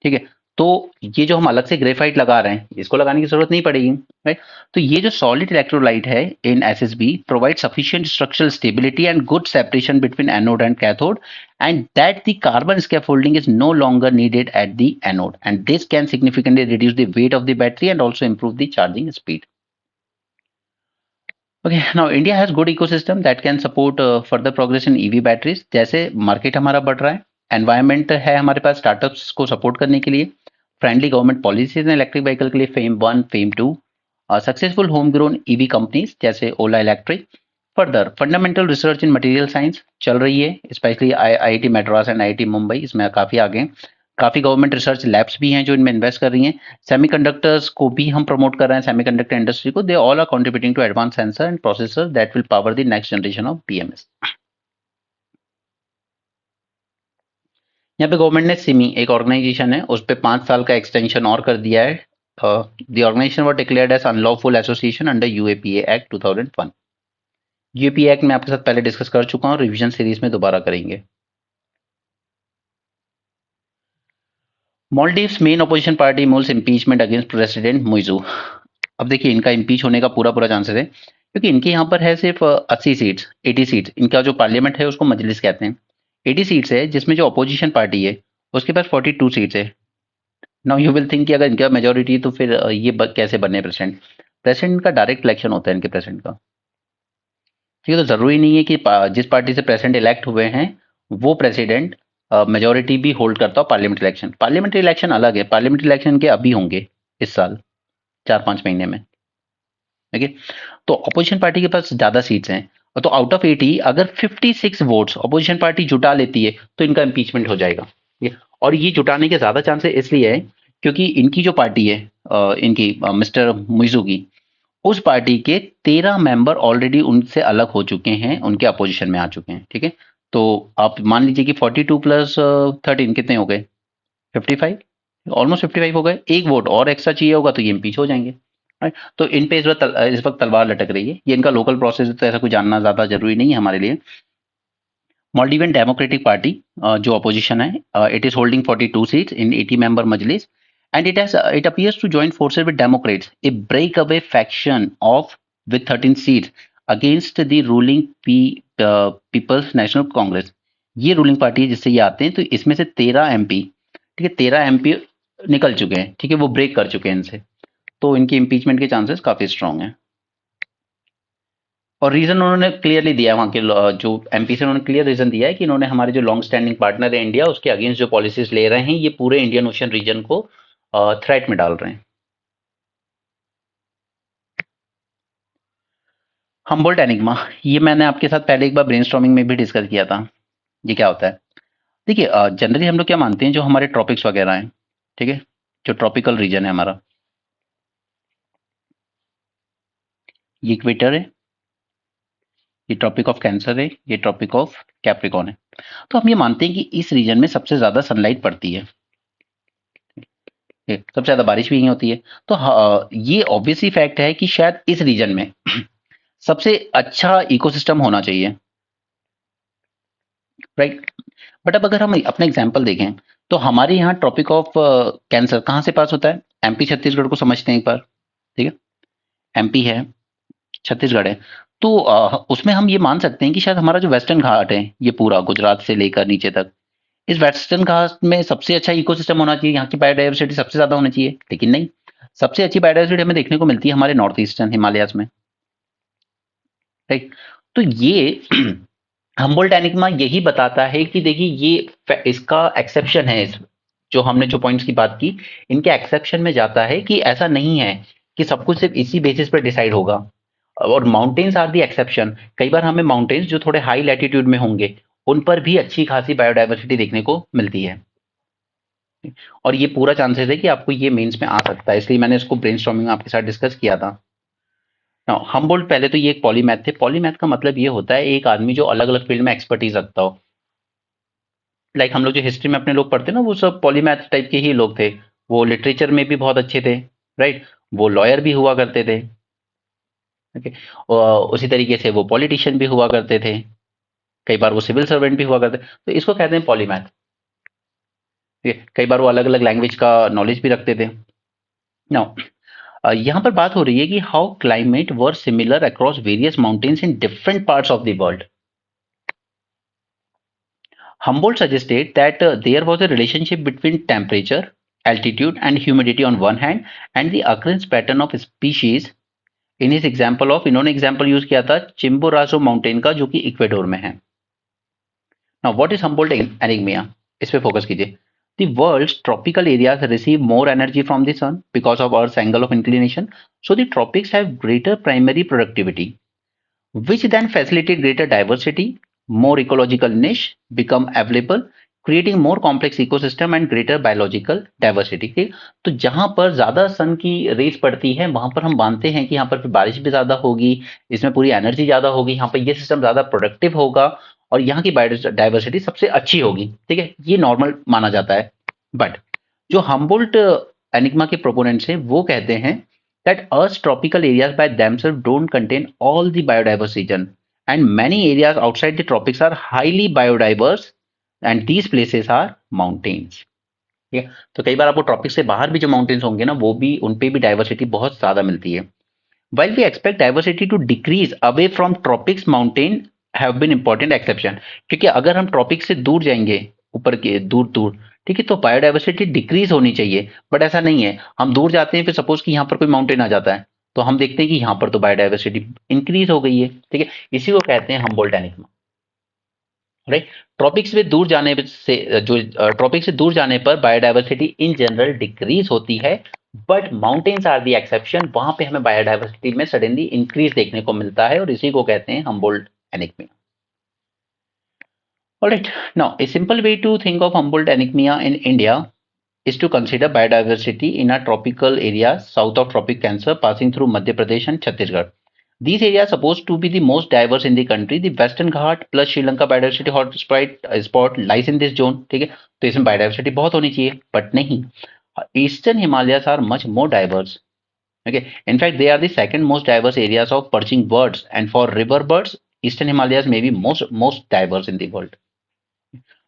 ठीक है, तो ये जो हम अलग से ग्रेफाइट लगा रहे हैं इसको लगाने की जरूरत नहीं पड़ेगी, राइट। तो ये जो सॉलिड इलेक्ट्रोलाइट है in SSB provide sufficient structural stability and good separation between anode and cathode, and that the carbon scaffolding is no longer needed at the anode, and this can significantly reduce the weight of the battery and also improve the charging speed. Okay, now India has good ecosystem that can support further progress in EV batteries. जैसे market हमारा बढ़ रहा है, environment है हमारे पास startups को support करने के लिए, फ्रेंडली गवर्नमेंट पॉलिसीज हैं इलेक्ट्रिक व्हीकल के लिए, FAME one FAME two, successful home grown EV companies जैसे Ola electric. Further fundamental research in material science चल रही है, specially IIT Madras and IIT Mumbai इसमें काफ़ी आगे हैं। काफ़ी गवर्नमेंट रिसर्च लैब्स भी हैं जो इनमें इन्वेस्ट कर रही हैं। सेमीकंडक्टर्स को भी हम प्रमोट कर रहे हैं, सेमीकंडक्टर इंडस्ट्री को। They all are contributing to advance sensor and processor that will power the next generation of BMS. यहाँ पे गवर्नमेंट ने सिमी एक ऑर्गेनाइजेशन है उस पर 5 साल का एक्सटेंशन और कर दिया है। The organization was declared as unlawful association under UAPA act 2001। UAPA act में आपके साथ पहले डिस्कस कर चुका हूँ, रिवीजन सीरीज में दोबारा करेंगे। Maldives main opposition party moves impeachment against president Muizzu. अब देखिए इनका इम्पीच होने का पूरा पूरा चांसेस है क्योंकि इनके यहाँ पर है सिर्फ 80 सीट्स, 80 सीट्स। इनका जो पार्लियामेंट है उसको मजलिस कहते हैं। 80 सीट्स है जिसमें जो अपोजिशन पार्टी है उसके पास 42 सीट्स है। नाउ यू विल थिंक कि अगर इनका मेजोरिटी तो फिर ये कैसे बने प्रेसिडेंट। प्रेसिडेंट का डायरेक्ट इलेक्शन होता है इनके प्रेसिडेंट का। ठीक है, तो जरूरी नहीं है कि जिस पार्टी से प्रेसिडेंट इलेक्ट हुए हैं वो प्रेसिडेंट मेजोरिटी भी होल्ड करता हो पार्लियामेंट्री इलेक्शन। पार्लियामेंट्री इलेक्शन अलग है, पार्लियामेंट्री इलेक्शन के अभी होंगे इस साल 4-5 महीने में। ठीक है, तो अपोजिशन पार्टी के पास ज्यादा सीट्स हैं, तो आउट ऑफ 80 अगर 56 वोट्स अपोजिशन पार्टी जुटा लेती है तो इनका इम्पीचमेंट हो जाएगा। और ये जुटाने के ज्यादा चांसेस इसलिए है क्योंकि इनकी जो पार्टी है इनकी मिस्टर मुइजू की, उस पार्टी के 13 मेंबर ऑलरेडी उनसे अलग हो चुके हैं, उनके अपोजिशन में आ चुके हैं। ठीक है, तो आप मान लीजिए कि 42 प्लस 13 कितने हो गए, 55, ऑलमोस्ट 55 हो गए। एक वोट और एक्स्ट्रा चाहिए होगा तो ये इम्पीच हो जाएंगे। राइट, तो इन पे इस वक्त तलवार लटक रही है। ये इनका लोकल प्रोसेस है तो ऐसा कुछ जानना ज्यादा जरूरी नहीं है हमारे लिए। मालदीवियन डेमोक्रेटिक पार्टी जो अपोजिशन है, it is holding 42 seats in 80 member Majlis and it appears to join forces with Democrats, a breakaway faction of with 13 seats against the ruling People's National Congress। ये ruling party है जिससे ये आते हैं, तो इसमें से 13 एमपी, ठीक है, 13 एमपी निकल चुके हैं। ठीक है, वो ब्रेक कर चुके हैं इनसे, तो इनके इम्पीचमेंट के चांसेस काफी स्ट्रांग हैं। और रीजन उन्होंने क्लियरली दिया है, वहाँ के जो एमपी से उन्होंने क्लियर रीजन दिया है कि इन्होंने हमारे जो लॉन्ग स्टैंडिंग पार्टनर है इंडिया, उसके अगेंस्ट जो पॉलिसीज ले रहे हैं ये पूरे इंडियन ओशन रीजन को थ्रेट में डाल रहे हैं। हम्बोल्ट एनिग्मा, ये मैंने आपके साथ पहले एक बार ब्रेनस्टॉर्मिंग में भी डिस्कस किया था। ये क्या होता है? देखिए जनरली हम लोग क्या मानते हैं, जो हमारे ट्रॉपिक्स वगैरह हैं, ठीक है, जो ट्रॉपिकल रीजन है हमारा, ये इक्वेटर है, ये ट्रॉपिक ऑफ कैंसर है, ये ट्रॉपिक ऑफ कैप्रिकॉन है। तो हम ये मानते हैं कि इस रीजन में सबसे ज्यादा सनलाइट पड़ती है, सबसे ज्यादा बारिश भी यहीं होती है। तो ये ऑब्वियसली फैक्ट है कि शायद इस रीजन में सबसे अच्छा इकोसिस्टम होना चाहिए। राइट, बट अब अगर हम अपना एग्जाम्पल देखें तो हमारे यहाँ ट्रॉपिक ऑफ कैंसर कहाँ से पास होता है? एमपी छत्तीसगढ़ को समझते हैं एक बार। ठीक है, एमपी है, छत्तीसगढ़ है, तो उसमें हम ये मान सकते हैं कि शायद हमारा जो वेस्टर्न घाट है, ये पूरा गुजरात से लेकर नीचे तक, इस वेस्टर्न घाट में सबसे अच्छा इकोसिस्टम होना चाहिए, यहाँ की बायोडाइवर्सिटी सबसे ज्यादा होनी चाहिए। लेकिन नहीं, सबसे अच्छी बायोडाइवर्सिटी हमें देखने को मिलती है हमारे नॉर्थ ईस्टर्न हिमालयाज में। राइट, तो ये हम्बोल्ट एनिग्मा यही बताता है कि देखिए ये इसका एक्सेप्शन है। जो हमने जो पॉइंट्स की बात की, इनके एक्सेप्शन में जाता है कि ऐसा नहीं है कि सब कुछ सिर्फ इसी बेसिस पर डिसाइड होगा। और माउंटेन्स आर दी एक्सेप्शन। कई बार हमें माउंटेन्स जो थोड़े हाई लैटिट्यूड में होंगे उन पर भी अच्छी खासी बायोडाइवर्सिटी देखने को मिलती है। और ये पूरा चांसेस है कि आपको ये मेंस में आ सकता है, इसलिए मैंने इसको ब्रेनस्टॉर्मिंग में आपके साथ डिस्कस किया था। हम्बोल्ट पहले तो ये एक पॉलीमैथ थे। पॉलीमैथ का मतलब ये होता है एक आदमी जो अलग अलग फील्ड में एक्सपर्टीज रखता हो। लाइक हम लोग जो हिस्ट्री में अपने लोग पढ़ते हैं ना, वो सब पॉलीमैथ टाइप के ही लोग थे। वो लिटरेचर में भी बहुत अच्छे थे, राइट, वो लॉयर भी हुआ करते थे। ओके, और उसी तरीके से वो पॉलिटिशियन भी हुआ करते थे, कई बार वो सिविल सर्वेंट भी हुआ करते, तो इसको कहते हैं पॉलीमैथ। ठीक है, कई बार वो अलग अलग लैंग्वेज का नॉलेज भी रखते थे। नाउ यहाँ पर बात हो रही है कि how climate were similar across various mountains in different parts of the world. Humboldt suggested that there was a relationship between temperature, altitude, and humidity on one hand, and the occurrence pattern of species इन इस example of, इन्होंने example use किया था Chimborazo mountain का, जो कि इक्वेडोर में है। Now what is Humboldt एनिग्मिया, इस पे फोकस कीजिए। The world's tropical areas receive more energy from the sun because of Earth's angle of inclination. So the tropics have greater primary productivity, which then facilitate greater diversity, more ecological niche become available, creating more complex ecosystem and greater biological diversity। ठीक, तो जहां पर ज्यादा सन की race पड़ती है वहां पर हम मानते हैं कि यहाँ पर बारिश भी ज्यादा होगी, इसमें पूरी एनर्जी ज्यादा होगी, यहाँ पर ये सिस्टम ज्यादा प्रोडक्टिव होगा और यहाँ की बायोडाइवर्सिटी सबसे अच्छी होगी। ठीक है, ये नॉर्मल माना जाता है। बट जो हम्बोल्ट एनिग्मा के प्रोपोनेंट्स हैं वो कहते हैं that Earth's tropical areas by themselves don't contain all the biodiverse region, and many areas outside the tropics are highly biodiverse, and these places are mountains। ठीक है, तो कई बार आपको ट्रॉपिक्स से बाहर भी जो माउंटेन्स होंगे ना, वो भी उन पे भी डाइवर्सिटी बहुत ज्यादा मिलती है। While we expect diversity to decrease away from tropics, mountain have been important exception। क्योंकि अगर हम ट्रॉपिक से दूर जाएंगे, ऊपर के दूर दूर, ठीक है, तो बायोडाइवर्सिटी डिक्रीज होनी चाहिए, बट ऐसा नहीं है। हम दूर जाते हैं, फिर सपोज कि यहाँ पर कोई माउंटेन आ जाता है, तो हम देखते हैं कि यहाँ पर तो बायोडाइवर्सिटी इंक्रीज हो गई है। ठीक है, इसी को कहते हैं हम्बोल्ट एनिग्मा। राइट, ट्रॉपिक्स में दूर जाने से जो ट्रॉपिक से दूर जाने पर बायोडाइवर्सिटी इन जनरल डिक्रीज होती है, but mountains are the exception, वहां पे हमें बायोडाइवर्सिटी में सडनली इंक्रीज देखने को मिलता है, और इसी को कहते हैं Humboldt enigma. Alright, now a simple way to think of Humboldt enigma in India is to consider biodiversity in a tropical area south of Tropic Cancer passing through Madhya Pradesh and Chhattisgarh. These areas are supposed to be the most diverse in the country. The Western Ghat plus Sri Lanka biodiversity hotspot lies in this zone. ठीक है, तो इसमें biodiversity बहुत होनी चाहिए, but नहीं। Eastern Himalayas are much more diverse. Okay, in fact, they are the second most diverse areas of perching birds, and for river birds, Eastern Himalayas may be most diverse in the world.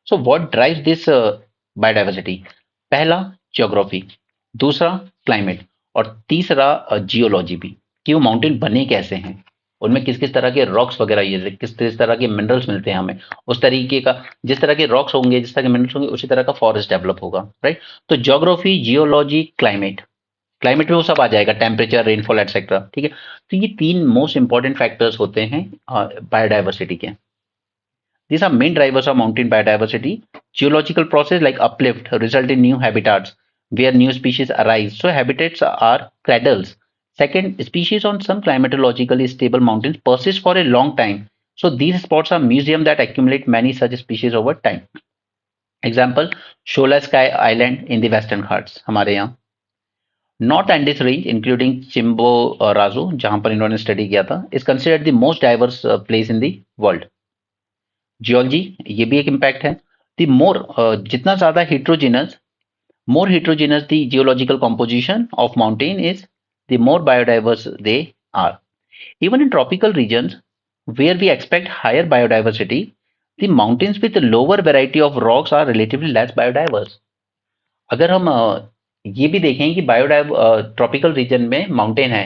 So, what drives this biodiversity? पहला geography, दूसरा climate, और तीसरा geology भी, कि वो mountain बने कैसे हैं, उनमें किस किस तरह के रॉक्स वगैरह, ये किस किस तरह के मिनरल्स मिलते हैं हमें, उस तरीके का, जिस तरह के रॉक्स होंगे, जिस तरह के मिनरल्स होंगे, उसी तरह का फॉरेस्ट डेवलप होगा। राइट, तो ज्योग्राफी, जियोलॉजी, क्लाइमेट, क्लाइमेट में वो सब आ जाएगा, टेम्परेचर, रेनफॉल एटसेट्रा। ठीक है, तो ये तीन मोस्ट इंपॉर्टेंट फैक्टर्स होते हैं बायोडाइवर्सिटी के। These are main drivers of mountain biodiversity. Geological process like uplift result in new habitats where new species arise. So habitats are cradles. Second, species on some climatologically stable mountains persist for a long time. So these spots are museums that accumulate many such species over time. Example, Shola Sky Island in the Western Ghats हमारे यहाँ। North Andes range including Chimborazo जहाँ पर इन्होंने study किया था is considered the most diverse place in the world. Geology, ये भी एक इम्पैक्ट है। द मोर जितना ज्यादा heterogeneous, more heterogeneous the geological composition of mountain is, the more biodiverse they are. Even in tropical regions where we expect higher biodiversity, the mountains with lower variety of rocks are relatively less biodiverse. अगर हम ये भी देखें कि tropical region में mountain है,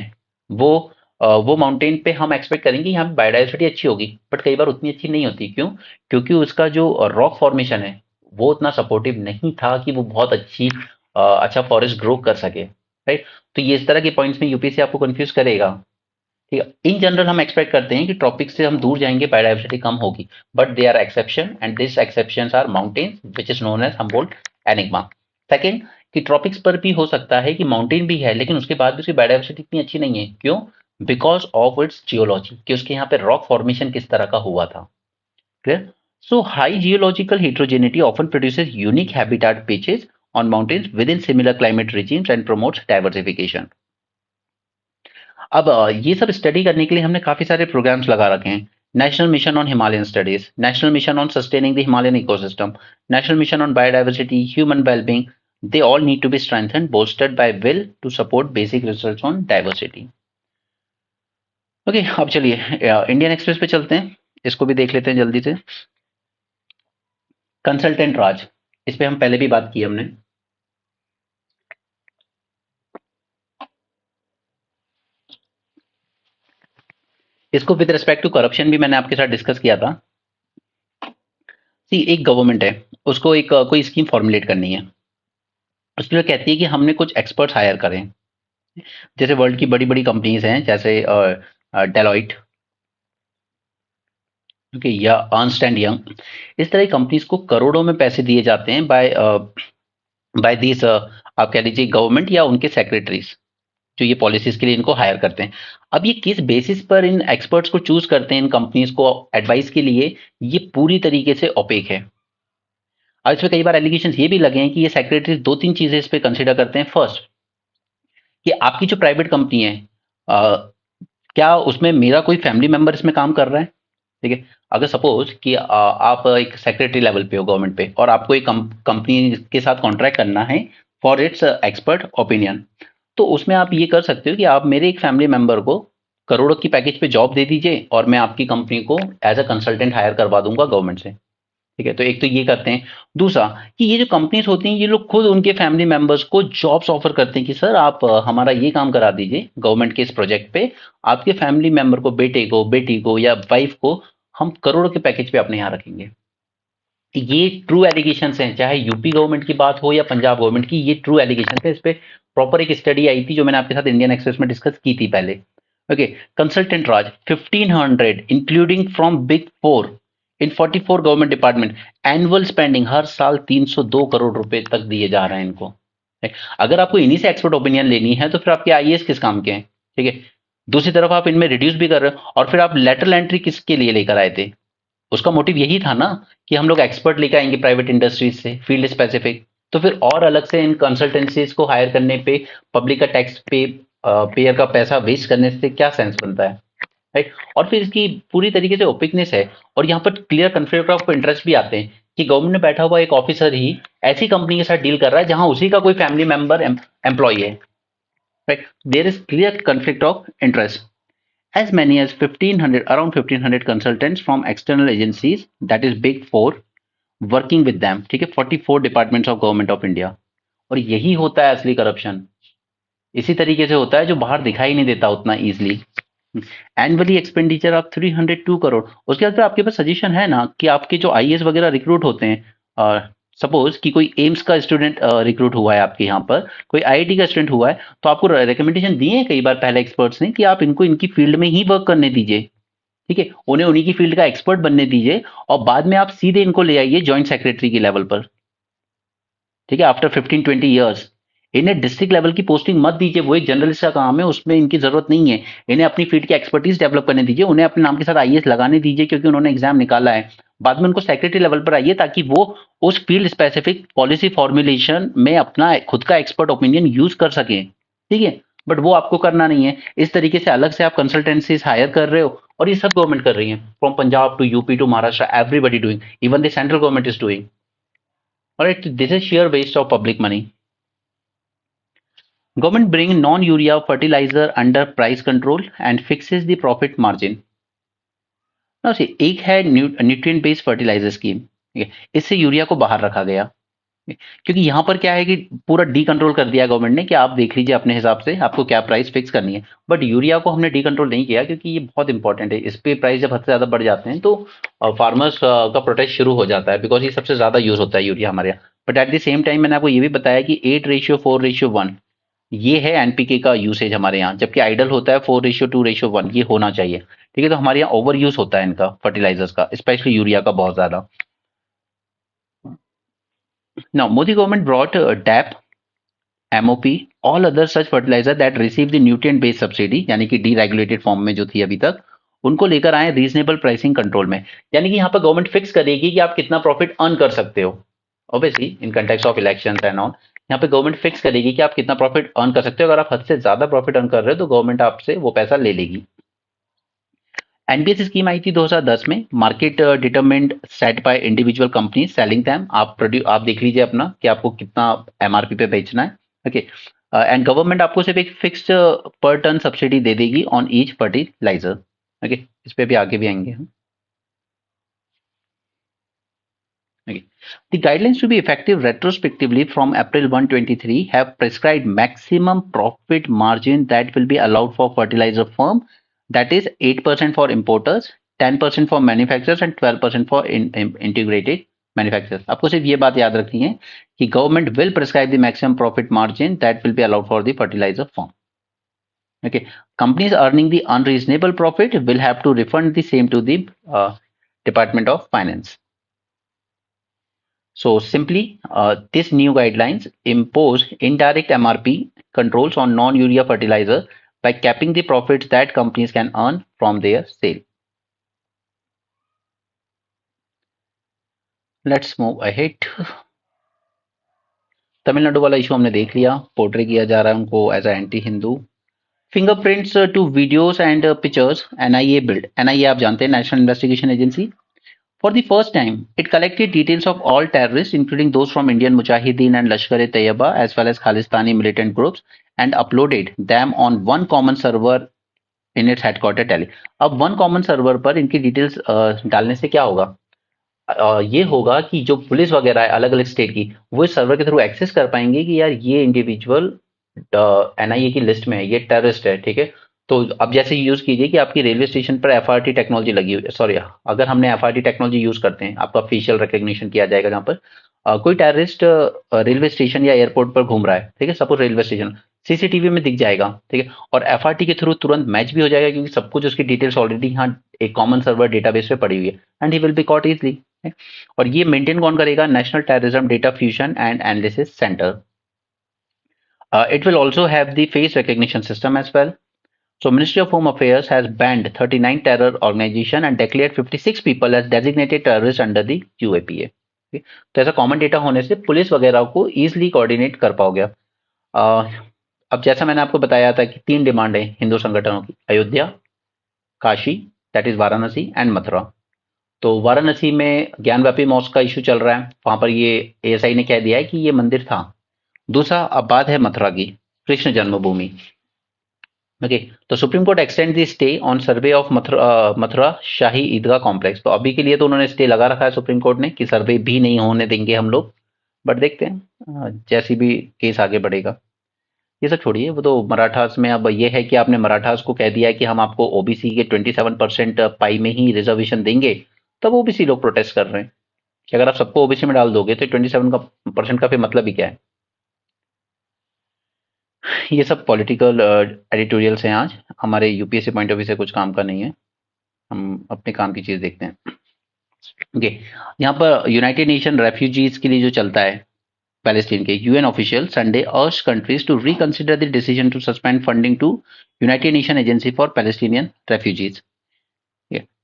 वो mountain पे हम एक्सपेक्ट करेंगे यहाँ पे बायोडाइवर्सिटी अच्छी होगी, बट कई बार उतनी अच्छी नहीं होती। क्यों? क्योंकि उसका जो रॉक फॉर्मेशन है वो उतना सपोर्टिव नहीं था कि वो बहुत अच्छा फॉरेस्ट ग्रो कर सके। राइट, तो ये इस तरह के पॉइंट्स में यूपीएससी आपको कंफ्यूज करेगा। ठीक है, इन जनरल हम एक्सपेक्ट करते हैं कि ट्रॉपिक से हम दूर जाएंगे बायोडाइवर्सिटी कम होगी, but they are exception, and this exceptions are mountains which is known as Humboldt enigma. Second, कि ट्रॉपिक्स पर भी हो सकता है कि माउंटेन भी है, लेकिन उसके बाद भी उसकी बायोडाइवर्सिटी इतनी अच्छी नहीं है। क्यों? बिकॉज ऑफ इट्स जियोलॉजी, कि उसके यहाँ पे रॉक फॉर्मेशन किस तरह का हुआ था। Clear? So high geological heterogeneity often produces unique habitat pitches on mountains within similar climate regimes and promotes diversification। अब ये सब स्टडी करने के लिए हमने काफी सारे प्रोग्राम्स लगा रखे हैं। National mission on Himalayan studies, national mission on sustaining the Himalayan ecosystem, national mission on biodiversity, human wellbeing, they all need to be strengthened, bolstered by will to support basic research on diversity। Okay, अब चलिए Indian express पे चलते हैं, इसको भी देख लेते हैं जल्दी से। कंसल्टेंट राज, इस पे हम पहले भी बात की हमने। इसको विद रिस्पेक्ट टू करप्शन भी मैंने आपके साथ डिस्कस किया था। सी, एक गवर्नमेंट है, उसको एक कोई स्कीम फॉर्मुलेट करनी है, उसके लिए कहती है कि हमने कुछ एक्सपर्ट्स हायर करें। जैसे वर्ल्ड की बड़ी-बड़ी कंपनीज़ हैं जैसे डेलॉइट, ओके, या अर्न्स्ट एंड यंग, इस तरह की कंपनीज़ को करोड़ों में पैसे दिए जाते हैं बाय दीज़ आप कह लीजिए गवर्नमेंट या उनके सेक्रेटरीज़, जो ये पॉलिसीज़ के लिए इनको हायर करते हैं। अब ये किस बेसिस पर इन एक्सपर्ट्स को चूज़ करते हैं इन कंपनीज़ को एडवाइस के लिए, ये पूरी तरीके से ओपेक है। और इसमें कई बार एलिगेशंस ये भी लगे हैं कि ये सेक्रेटरीज़ 2-3 चीज़ें इस पे कंसीडर करते हैं। फर्स्ट, कि आपकी जो प्राइवेट कंपनी है क्या उसमें मेरा कोई फैमिली मेंबर इसमें काम कर रहा है? ठीक है। अगर सपोज कि आप एक सेक्रेटरी लेवल पे हो गवर्नमेंट पे और आपको एक कंपनी के साथ कॉन्ट्रैक्ट करना है फॉर इट्स एक्सपर्ट ओपिनियन, तो उसमें आप ये कर सकते हो कि आप मेरे एक फैमिली मेंबर को करोड़ों की पैकेज पे जॉब दे दीजिए और मैं आपकी कंपनी को एज अ कंसल्टेंट हायर करवा दूंगा गवर्नमेंट से। ठीक है, तो एक तो ये करते हैं। दूसरा, कि ये जो कंपनीज होती हैं ये लोग खुद उनके फैमिली मेंबर्स को जॉब्स ऑफर करते हैं कि सर आप हमारा ये काम करा दीजिए गवर्नमेंट के इस प्रोजेक्ट पे, आपके फैमिली मेंबर को, बेटे को, बेटी को या वाइफ को हम करोड़ों के पैकेज पे अपने यहाँ रखेंगे। ये ट्रू एलिगेशन हैं, चाहे यूपी गवर्नमेंट की बात हो या पंजाब गवर्नमेंट की, ये ट्रू एलिगेशन है। इस पे प्रॉपर एक स्टडी आई थी जो मैंने आपके साथ इंडियन एक्सप्रेस में डिस्कस की थी पहले। Okay, consultant Raj 1500 including from big four in 44 government department, annual spending हर साल 302 करोड़ रुपए तक दिए जा रहे हैं इनको। अगर आपको इन्हीं से एक्सपर्ट ओपिनियन लेनी है तो फिर आपके आईएएस किस काम के हैं? ठीक है, दूसरी तरफ आप इनमें रिड्यूस भी कर रहे हो और फिर आप लेटरल एंट्री किसके लिए लेकर आए थे? उसका मोटिव यही था ना कि हम लोग एक्सपर्ट लेकर आएंगे प्राइवेट इंडस्ट्रीज से, फील्ड स्पेसिफिक। तो फिर और अलग से इन कंसल्टेंसीज को हायर करने पे पब्लिक का टैक्स पे पेयर का पैसा वेस्ट करने से क्या सेंस बनता है? राइट। और फिर इसकी पूरी तरीके से ओपिकनेस है और यहाँ पर क्लियर कन्फ्लिक्ट ऑफ इंटरेस्ट भी आते हैं कि गवर्नमेंट में बैठा हुआ एक ऑफिसर ही ऐसी कंपनी के साथ डील कर रहा है जहां उसी का कोई फैमिली मेंबर एम्प्लॉय है। Right, there is clear conflict of interest. As many as 1500, around 1500 consultants from external agencies, that is Big Four, working with them. ठीक है, 44 departments of government of India. और यही होता है असली करप्शन। इसी तरीके से होता है जो बाहर दिखाई नहीं देता उतना easily. Annually expenditure of 302 crore. उसके बाद फिर आपके पास सजेशन है ना कि आपके जो आईएएस वगैरह रिक्रूट होते हैं, सपोज कि कोई एम्स का स्टूडेंट रिक्रूट हुआ है आपके यहाँ पर, कोई आईआईटी का स्टूडेंट हुआ है, तो आपको रिकमेंडेशन दिए हैं कई बार पहले एक्सपर्ट्स ने कि आप इनको इनकी फील्ड में ही वर्क करने दीजिए। ठीक है, उन्हें उन्हीं की फील्ड का एक्सपर्ट बनने दीजिए और बाद में आप सीधे इनको ले आइए जॉइंट सेक्रेटरी के लेवल पर। ठीक है, आफ्टर 15-20 ईयर्स इन्हें डिस्ट्रिक्ट लेवल की पोस्टिंग मत दीजिए, वो एक जर्नलिस्ट का काम है, उसमें इनकी जरूरत नहीं है। इन्हें अपनी फील्ड की एक्सपर्टीज डेवलप करने दीजिए, उन्हें अपने नाम के साथ आईएएस लगाने दीजिए क्योंकि उन्होंने एग्जाम निकाला है। बाद में उनको सेक्रेटरी लेवल पर आइए ताकि वो उस फील्ड स्पेसिफिक पॉलिसी फॉर्मुलेशन में अपना खुद का एक्सपर्ट ओपिनियन यूज कर सके। ठीक है, बट वो आपको करना नहीं है। इस तरीके से अलग से आप कंसल्टेंसीज हायर कर रहे हो और ये सब गवर्नमेंट कर रही है, from Punjab to UP to Maharashtra, everybody doing, even the central government is doing. Alright, this is sheer waste of public money. Government bring non-urea fertilizer under price control and fixes the profit margin. Now see, एक है nutrient based fertiliser scheme, ठीक है, इससे urea को बाहर रखा गया। क्योंकि यहाँ पर क्या है कि पूरा डी कंट्रोल कर दिया गवर्नमेंट ने कि आप देख लीजिए अपने हिसाब से आपको क्या प्राइस फिक्स करनी है। बट यूरिया को हमने डी कंट्रोल नहीं किया क्योंकि ये बहुत इंपॉर्टेंट है। इस पे प्राइस जब हद से ज्यादा बढ़ जाते हैं तो फार्मर्स का प्रोटेस्ट शुरू हो जाता है, बिकॉज ये सबसे ज्यादा यूज होता है यूरिया हमारे यहाँ। But at the same time मैंने आपको ये भी बताया कि 8:4:1 ये है एनपीके का यूसेज हमारे यहाँ, जबकि आइडल होता है 4:2:1, ये होना चाहिए। ठीक है, तो हमारे यहाँ ओवर यूज होता है इनका फर्टिलाइजर्स का, स्पेशली यूरिया का बहुत ज्यादा। Now, Modi government brought DAP, MOP, all other such fertilizer that receive the nutrient based subsidy, यानी कि डीरेगुलेटेड फॉर्म में जो थी अभी तक, उनको लेकर आए रीजनेबल प्राइसिंग कंट्रोल में। यानी कि यहाँ पर गवर्नमेंट फिक्स करेगी कि आप कितना प्रॉफिट अर्न कर सकते हो। Obviously in context of elections and all, यहाँ पे गवर्नमेंट फिक्स करेगी कि आप कितना प्रॉफिट अर्न कर सकते हो। अगर आप हद से ज्यादा प्रॉफिट अर्न कर रहे हो तो गवर्नमेंट आपसे वो पैसा ले लेगी। एनपीएस स्कीम आई थी 2010 में, market determined set by individual company selling them. आप देख लीजिए अपना कि आपको कितना एमआरपी पे बेचना है। ओके, एंड गवर्नमेंट आपको सिर्फ एक फिक्स्ड पर टन सब्सिडी दे देगी ऑन ईच फर्टिलाइजर। ओके, इस पे भी आगे भी आएंगे हम। Okay. The guidelines to be effective retrospectively from April 1, 2023 have prescribed maximum profit margin that will be allowed for fertilizer firm, that is 8% for importers, 10% for manufacturers and 12% for integrated manufacturers. आपको सिर्फ ये बात याद रखनी है कि government will prescribe the maximum profit margin that will be allowed for the fertilizer firm. Okay, companies earning the unreasonable profit will have to refund the same to the Department of Finance. So simply, these new guidelines impose indirect MRP controls on non-urea fertilizer by capping the profits that companies can earn from their sale. Let's move ahead. Tamil Nadu वाला issue हमने देख लिया, portray किया जा रहा है उनको as a anti Hindu. Fingerprints to videos and pictures. NIA build. NIA आप जानते हैं, national investigation agency. For the first time, it collected details of all terrorists, including those from Indian Mujahideen and Lashkar-e-Taiba, as well as Khalistani militant groups, and uploaded them on one common server in its headquarter Delhi. अब one common server पर इनकी details डालने से क्या होगा? ये होगा कि जो पुलिस वगैरह है अलग अलग स्टेट की, वो इस सर्वर के थ्रू एक्सेस कर पाएंगे कि यार ये इंडिविजुअल एनआईए की लिस्ट में है, ये टेररिस्ट है, ठीक है. तो अब जैसे यूज कीजिए कि आपकी रेलवे स्टेशन पर एफआरटी टेक्नोलॉजी लगी हुई है, सॉरी, अगर हमने एफआरटी टेक्नोलॉजी यूज करते हैं, आपका फेशियल रिकग्निशन किया जाएगा जहाँ पर कोई टेररिस्ट रेलवे स्टेशन या एयरपोर्ट पर घूम रहा है, ठीक है, सपोज रेलवे स्टेशन, सीसीटीवी में दिख जाएगा, ठीक है, और एफआरटी के थ्रू तुरंत मैच भी हो जाएगा क्योंकि सब कुछ उसकी डिटेल्स ऑलरेडी यहाँ एक कॉमन सर्वर डेटाबेस पे पड़ी हुई है, and he will be caught easily. और ये मेंटेन कौन करेगा? National terrorism data fusion and analysis centre. It will also have the face recognition system as well. So Ministry of Home Affairs has banned 39 terror organization and declared 56 people as designated terrorists under the UAPA. Okay? तो ऐसा common data होने से police वगैरह को easily coordinate कर पाओगे. अब जैसा मैंने आपको बताया था कि 3 डिमांड है हिंदू संगठनों की, Ayodhya, Kashi that is Varanasi and Mathura. तो वाराणसी में ज्ञानव्यापी मॉस्क का इशू चल रहा है, वहां पर ये एएसआई ने कह दिया है कि ये मंदिर था. दूसरा, अब बात है मथुरा की, कृष्ण जन्मभूमि. ओके, तो supreme court extend the stay on survey of Mathura Shahi Idgah complex. तो अभी के लिए तो उन्होंने स्टे लगा रखा है सुप्रीम कोर्ट ने कि सर्वे भी नहीं होने देंगे हम लोग, बट देखते हैं जैसी भी केस आगे बढ़ेगा. ये सब छोड़िए, वो तो मराठास में अब ये है कि आपने मराठास को कह दिया है कि हम आपको ओबीसी के 27% पाई में ही रिजर्वेशन देंगे, तब ओबीसी लोग प्रोटेस्ट कर रहे हैं कि अगर आप सबको ओबीसी में डाल दोगे तो 27% का फिर मतलब ही क्या है. ये सब पॉलिटिकल एडिटोरियल्स हैं आज, हमारे यूपीएससी पॉइंट ऑफ व्यू से कुछ काम का नहीं है, हम अपने काम की चीज देखते हैं. ओके, यहाँ पर यूनाइटेड नेशन रेफ्यूजीज के लिए जो चलता है पैलेस्टीन के, UN official Sunday urge countries to reconsider the decision to suspend funding to united nation agency for Palestinian refugees.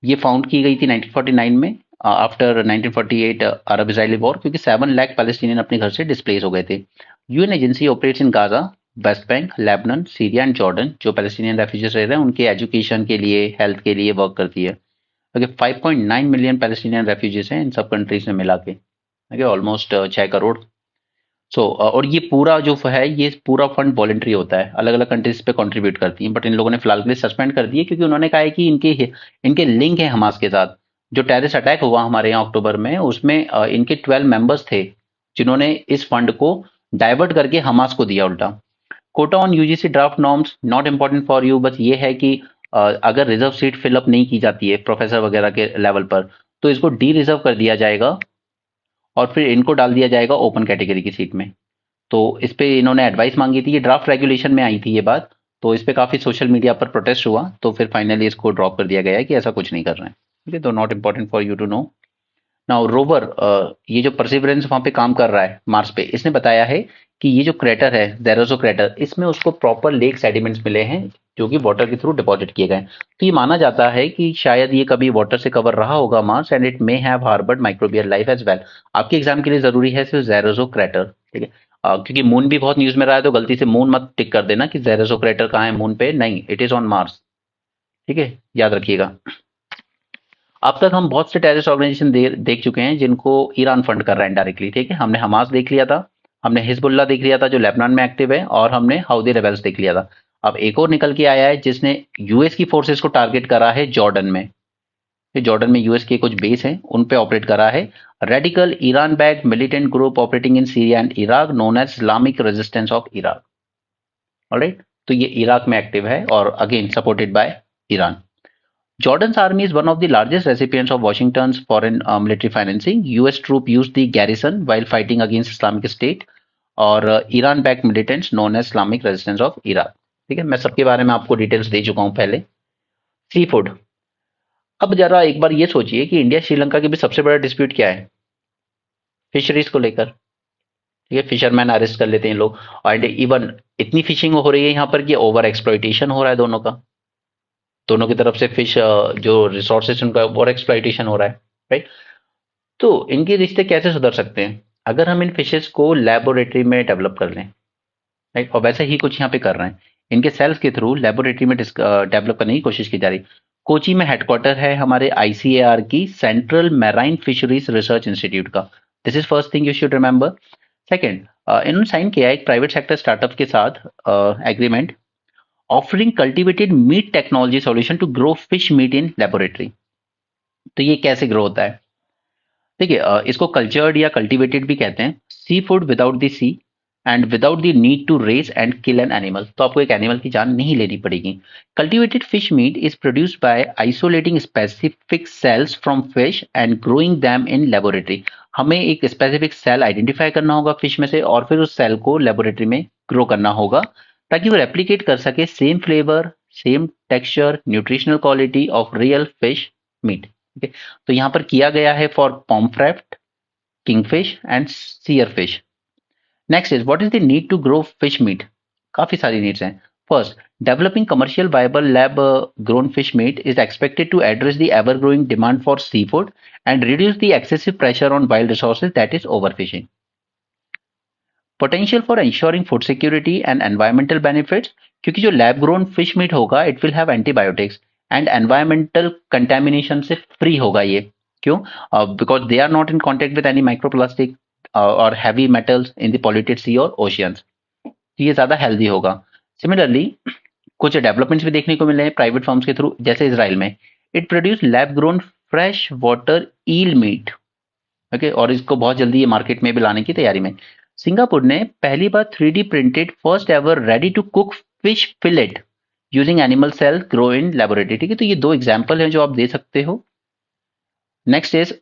ये फाउंड की गई थी 1949 में आफ्टर 1948 अरब इजरायली वॉर, क्योंकि 7 लाख पैलेस्टीनियन अपने घर से डिस्प्लेस हो गए थे. UN agency operates in Gaza, West Bank, Lebanon, Syria and Jordan. जो पैलेस्टीनियन रेफ्यूजीज रह रहे हैं उनके एजुकेशन के लिए, हेल्थ के लिए वर्क करती है. ओके, 5.9 मिलियन पैलेस्टीनियन रेफ्यूजीज हैं इन सब कंट्रीज में मिला के. Okay, almost 6 crore. सो और ये पूरा जो है, ये पूरा फंड वॉलेंट्री होता है, अलग अलग कंट्रीज पे कंट्रीब्यूट करती हैं, बट इन लोगों ने फिलहाल के लिए सस्पेंड कर दिए क्योंकि उन्होंने कहा है कि इनके लिंक है हमास के साथ. जो टेररिस्ट अटैक हुआ हमारे यहाँ अक्टूबर में, उसमें इनके 12 मेंबर्स थे जिन्होंने इस फंड को डाइवर्ट करके हमास को दिया उल्टा. Quota on UGC draft norms not important for you, बस ये है कि अगर रिजर्व सीट फिलअप नहीं की जाती है प्रोफेसर वगैरह के लेवल पर, तो इसको डी रिजर्व कर दिया जाएगा और फिर इनको डाल दिया जाएगा ओपन कैटेगरी की सीट में. तो इस पे इन्होंने एडवाइस मांगी थी, ये ड्राफ्ट रेगुलेशन में आई थी ये बात, तो इस पे काफी सोशल मीडिया पर प्रोटेस्ट हुआ, तो फिर फाइनली इसको ड्रॉप कर दिया गया है कि ऐसा कुछ नहीं कर रहे हैं. ठीक है, तो not important for you to know. Now rover, ये जो परसिवरेंस वहां पे काम कर रहा है मार्स पे, इसने बताया है कि ये जो क्रेटर है जेरोसो क्रेटर, इसमें उसको प्रॉपर लेक सेडिमेंट्स मिले हैं जो कि वाटर के थ्रू डिपॉजिट किए गए. तो ये माना जाता है कि शायद ये कभी वाटर से कवर रहा होगा Mars, and it may have harboured microbial life as well. आपके एग्जाम के लिए जरूरी है सिर्फ जेरोसो क्रेटर, ठीक है, क्योंकि मून भी बहुत न्यूज में रहा है, तो गलती से मून मत टिक कर देना कि जेरोसो क्रेटर कहाँ है मून पे, नहीं, इट इज ऑन मार्स. ठीक है, याद रखिएगा. अब तक हम बहुत से टेररिस्ट ऑर्गेनाइजेशन देख चुके हैं जिनको ईरान फंड कर रहा है इनडायरेक्टली. ठीक है, हमने हमास देख लिया था, हमने हिजबुल्ला देख लिया था जो लेबनान में एक्टिव है, और हमने हाउदी रेबेल्स देख लिया था. अब एक और निकल के आया है जिसने यूएस की फोर्सेस को टारगेट करा है जॉर्डन में. जॉर्डन में यूएस के कुछ बेस हैं, उन पे ऑपरेट करा है. Radical Iran backed militant group operating in Syria and Iraq known as Islamic resistance of Iraq. Alright, तो ये इराक में एक्टिव है और again supported by Iran. Jordan's army is one of the largest recipients of Washington's foreign military financing. US troops used the garrison while fighting against Islamic State or Iran-backed militants known as Islamic Resistance of Iraq. ठीक है, मैं सबके बारे में आपको details दे चुका हूं पहले। सी फूड, अब जरा एक बार ये सोचिए कि इंडिया श्रीलंका के बीच सबसे बड़ा डिस्प्यूट क्या है? फिशरीज को लेकर। ठीक है, फिशरमैन अरेस्ट कर लेते हैं लोग, और इवन इतनी फिशिंग हो रही है यहाँ पर कि ओवर एक्सप्लॉइटेशन हो रहा है दोनों का, दोनों की तरफ से फिश जो रिसोर्सेज उनका ओवर एक्सप्लॉइटेशन हो रहा है, राइट? तो इनके रिश्ते कैसे सुधर सकते हैं? अगर हम इन फिशेस को लेबोरेटरी में डेवलप कर लें, राइट? और वैसे ही कुछ यहाँ पे कर रहे हैं, इनके सेल्स के थ्रू लेबोरेटरी में डेवलप करने की कोशिश की जा रही है। कोची में हेडक्वार्टर है हमारे आईसीएआर की, central marine fisheries research institute का। This is first thing you should remember. Second, इन्होंने साइन किया है एक प्राइवेट सेक्टर स्टार्टअप के साथ agreement, offering cultivated meat technology solution to grow fish meat in laboratory. तो ये कैसे ग्रो होता है? देखिए, इसको कल्चर्ड या कल्टीवेटेड भी कहते हैं। Seafood without the sea and without the need to raise and kill an animal, तो आपको एक एनिमल की जान नहीं लेनी पड़ेगी। Cultivated fish meat is produced by isolating specific cells from fish and growing them in laboratory. हमें एक स्पेसिफिक सेल आइडेंटिफाई करना होगा फिश में से, और फिर उस सेल को लेबोरेटरी में ग्रो करना होगा, ताकि वो रेप्लिकेट कर सके same flavour, same texture, nutritional quality of real fish meat. ठीक है, तो यहाँ पर किया गया है for pomfret, kingfish and seerfish. Next is what is the need to grow fish meat? काफी सारी नीड्स हैं। First, developing commercial viable lab grown fish meat is expected to address the ever growing demand for sea food and reduce the excessive pressure on wild resources that is overfishing. Potential for ensuring food security and environmental benefits, क्योंकि जो lab grown fish meat होगा it will have antibiotics and environmental contamination से free होगा ये। क्यों? Because they are not in contact with any microplastic और heavy metals in the polluted sea और oceans, तो ये ज्यादा हेल्दी होगा। सिमिलरली, कुछ डेवलपमेंट्स भी देखने को मिले हैं प्राइवेट फर्म्स के थ्रू, जैसे इसराइल में it produce lab grown fresh water eel meat. Okay, और इसको बहुत जल्दी ये मार्केट में भी लाने की तैयारी में। सिंगापुर ने पहली बार 3D printed first ever ready to cook fish fillet using animal cell grow in laboratory. ठीक है, तो ये दो एग्जांपल हैं जो आप दे सकते हो। Next is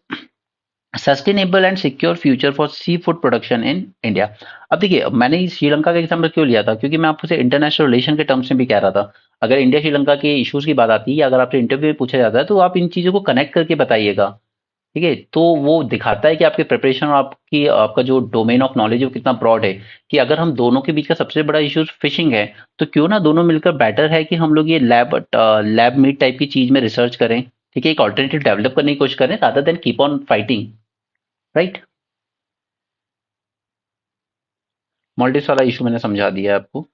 sustainable and secure future for C food production in India. अब देखिए, मैंने श्रीलंका का एग्जाम्पल क्यों लिया था, क्योंकि मैं आपसे इंटरनेशनल रिलेशन के टर्म्स में भी कह रहा था। अगर इंडिया श्रीलंका के इश्यूज की बात आती है, या अगर आपसे इंटरव्यू में पूछा जाता है, तो आप इन चीजों को कनेक्ट करके बताइएगा। ठीक है, तो वो दिखाता है कि आपके प्रिपरेशन और आपकी आपका जो डोमेन ऑफ नॉलेज है वो कितना ब्रॉड है, कि अगर हम दोनों के बीच का सबसे बड़ा इश्यूज फिशिंग है, तो क्यों ना दोनों मिलकर, बेटर है कि हम लोग ये लैब मीट टाइप की चीज में रिसर्च करें। ठीक है, एक ऑल्टरनेटिव डेवलप करने की कोशिश करें rather than keep on fighting, right? Maldives वाला इशू मैंने समझा दिया आपको।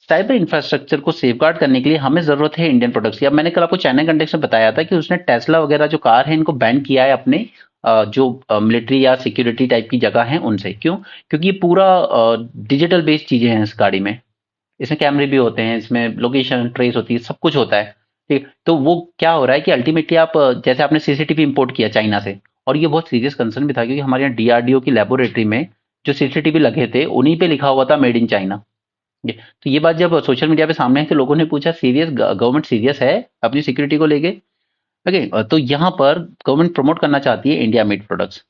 साइबर इंफ्रास्ट्रक्चर को सेफगार्ड करने के लिए हमें जरूरत है इंडियन प्रोडक्ट्स की। अब मैंने कल आपको चाइना कंटेक्स्ट में बताया था कि उसने टेस्ला वगैरह जो कार है इनको बैन किया है अपने जो मिलिट्री या सिक्योरिटी टाइप की जगह है उनसे। क्यों? क्योंकि ये पूरा डिजिटल बेस्ड चीजें हैं इस गाड़ी में। इसमें कैमरे भी होते हैं, इसमें लोकेशन ट्रेस होती है, सब कुछ होता है। ठीक, तो वो क्या हो रहा है कि अल्टीमेटली आप जैसे आपने सीसीटीवी इंपोर्ट किया चाइना से, और ये बहुत सीरियस कंसर्न भी था, क्योंकि हमारे यहाँ डीआरडीओ की लेबोरेटरी में जो सीसीटीवी लगे थे उन्हीं पे लिखा हुआ था मेड इन चाइना। तो ये बात जब सोशल मीडिया पे सामने है, तो लोगों ने पूछा सीरियस, गवर्नमेंट सीरियस है अपनी सिक्योरिटी को लेके? ओके, तो यहाँ पर गवर्नमेंट प्रमोट करना चाहती है India made products.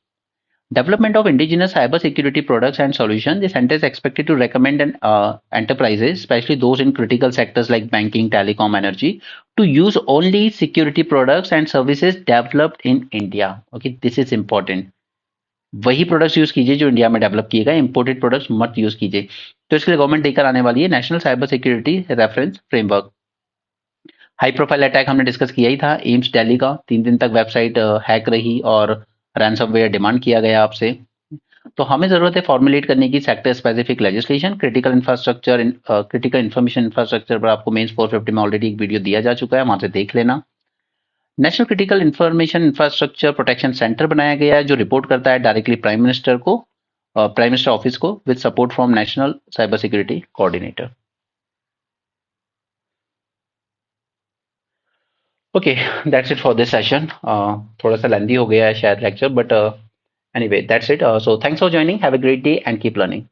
Development of indigenous cyber security products and solutions. The center is expected to recommend enterprises, especially those in critical sectors like banking, telecom, energy, to use only security products and services developed in India. Okay, this is important. वही products use कीजिए जो India में develop किए गए, imported products मत use कीजिए। तो इसके लिए गवर्नमेंट लेकर आने वाली है national cyber security reference framework. High profile attack हमने डिस्कस किया ही था, एम्स दिल्ली का 3 दिन तक वेबसाइट हैक रही और रैंसमवेयर डिमांड किया गया आपसे। तो हमें जरूरत है फॉर्मुलेट करने की sector specific legislation. Critical infrastructure, critical information infrastructure पर आपको मेंस 450 में ऑलरेडी एक वीडियो दिया जा चुका है, वहां से देख लेना। National critical information infrastructure protection centre बनाया गया है जो रिपोर्ट करता है डायरेक्टली प्राइम मिनिस्टर को, प्राइम मिनिस्टर ऑफिस को, with support from national cyber security coordinator. Okay, that's it for this session. थोड़ा सा लेंदी हो गया है शायद lecture, but anyway that's it. So thanks for joining, have a great day and keep learning.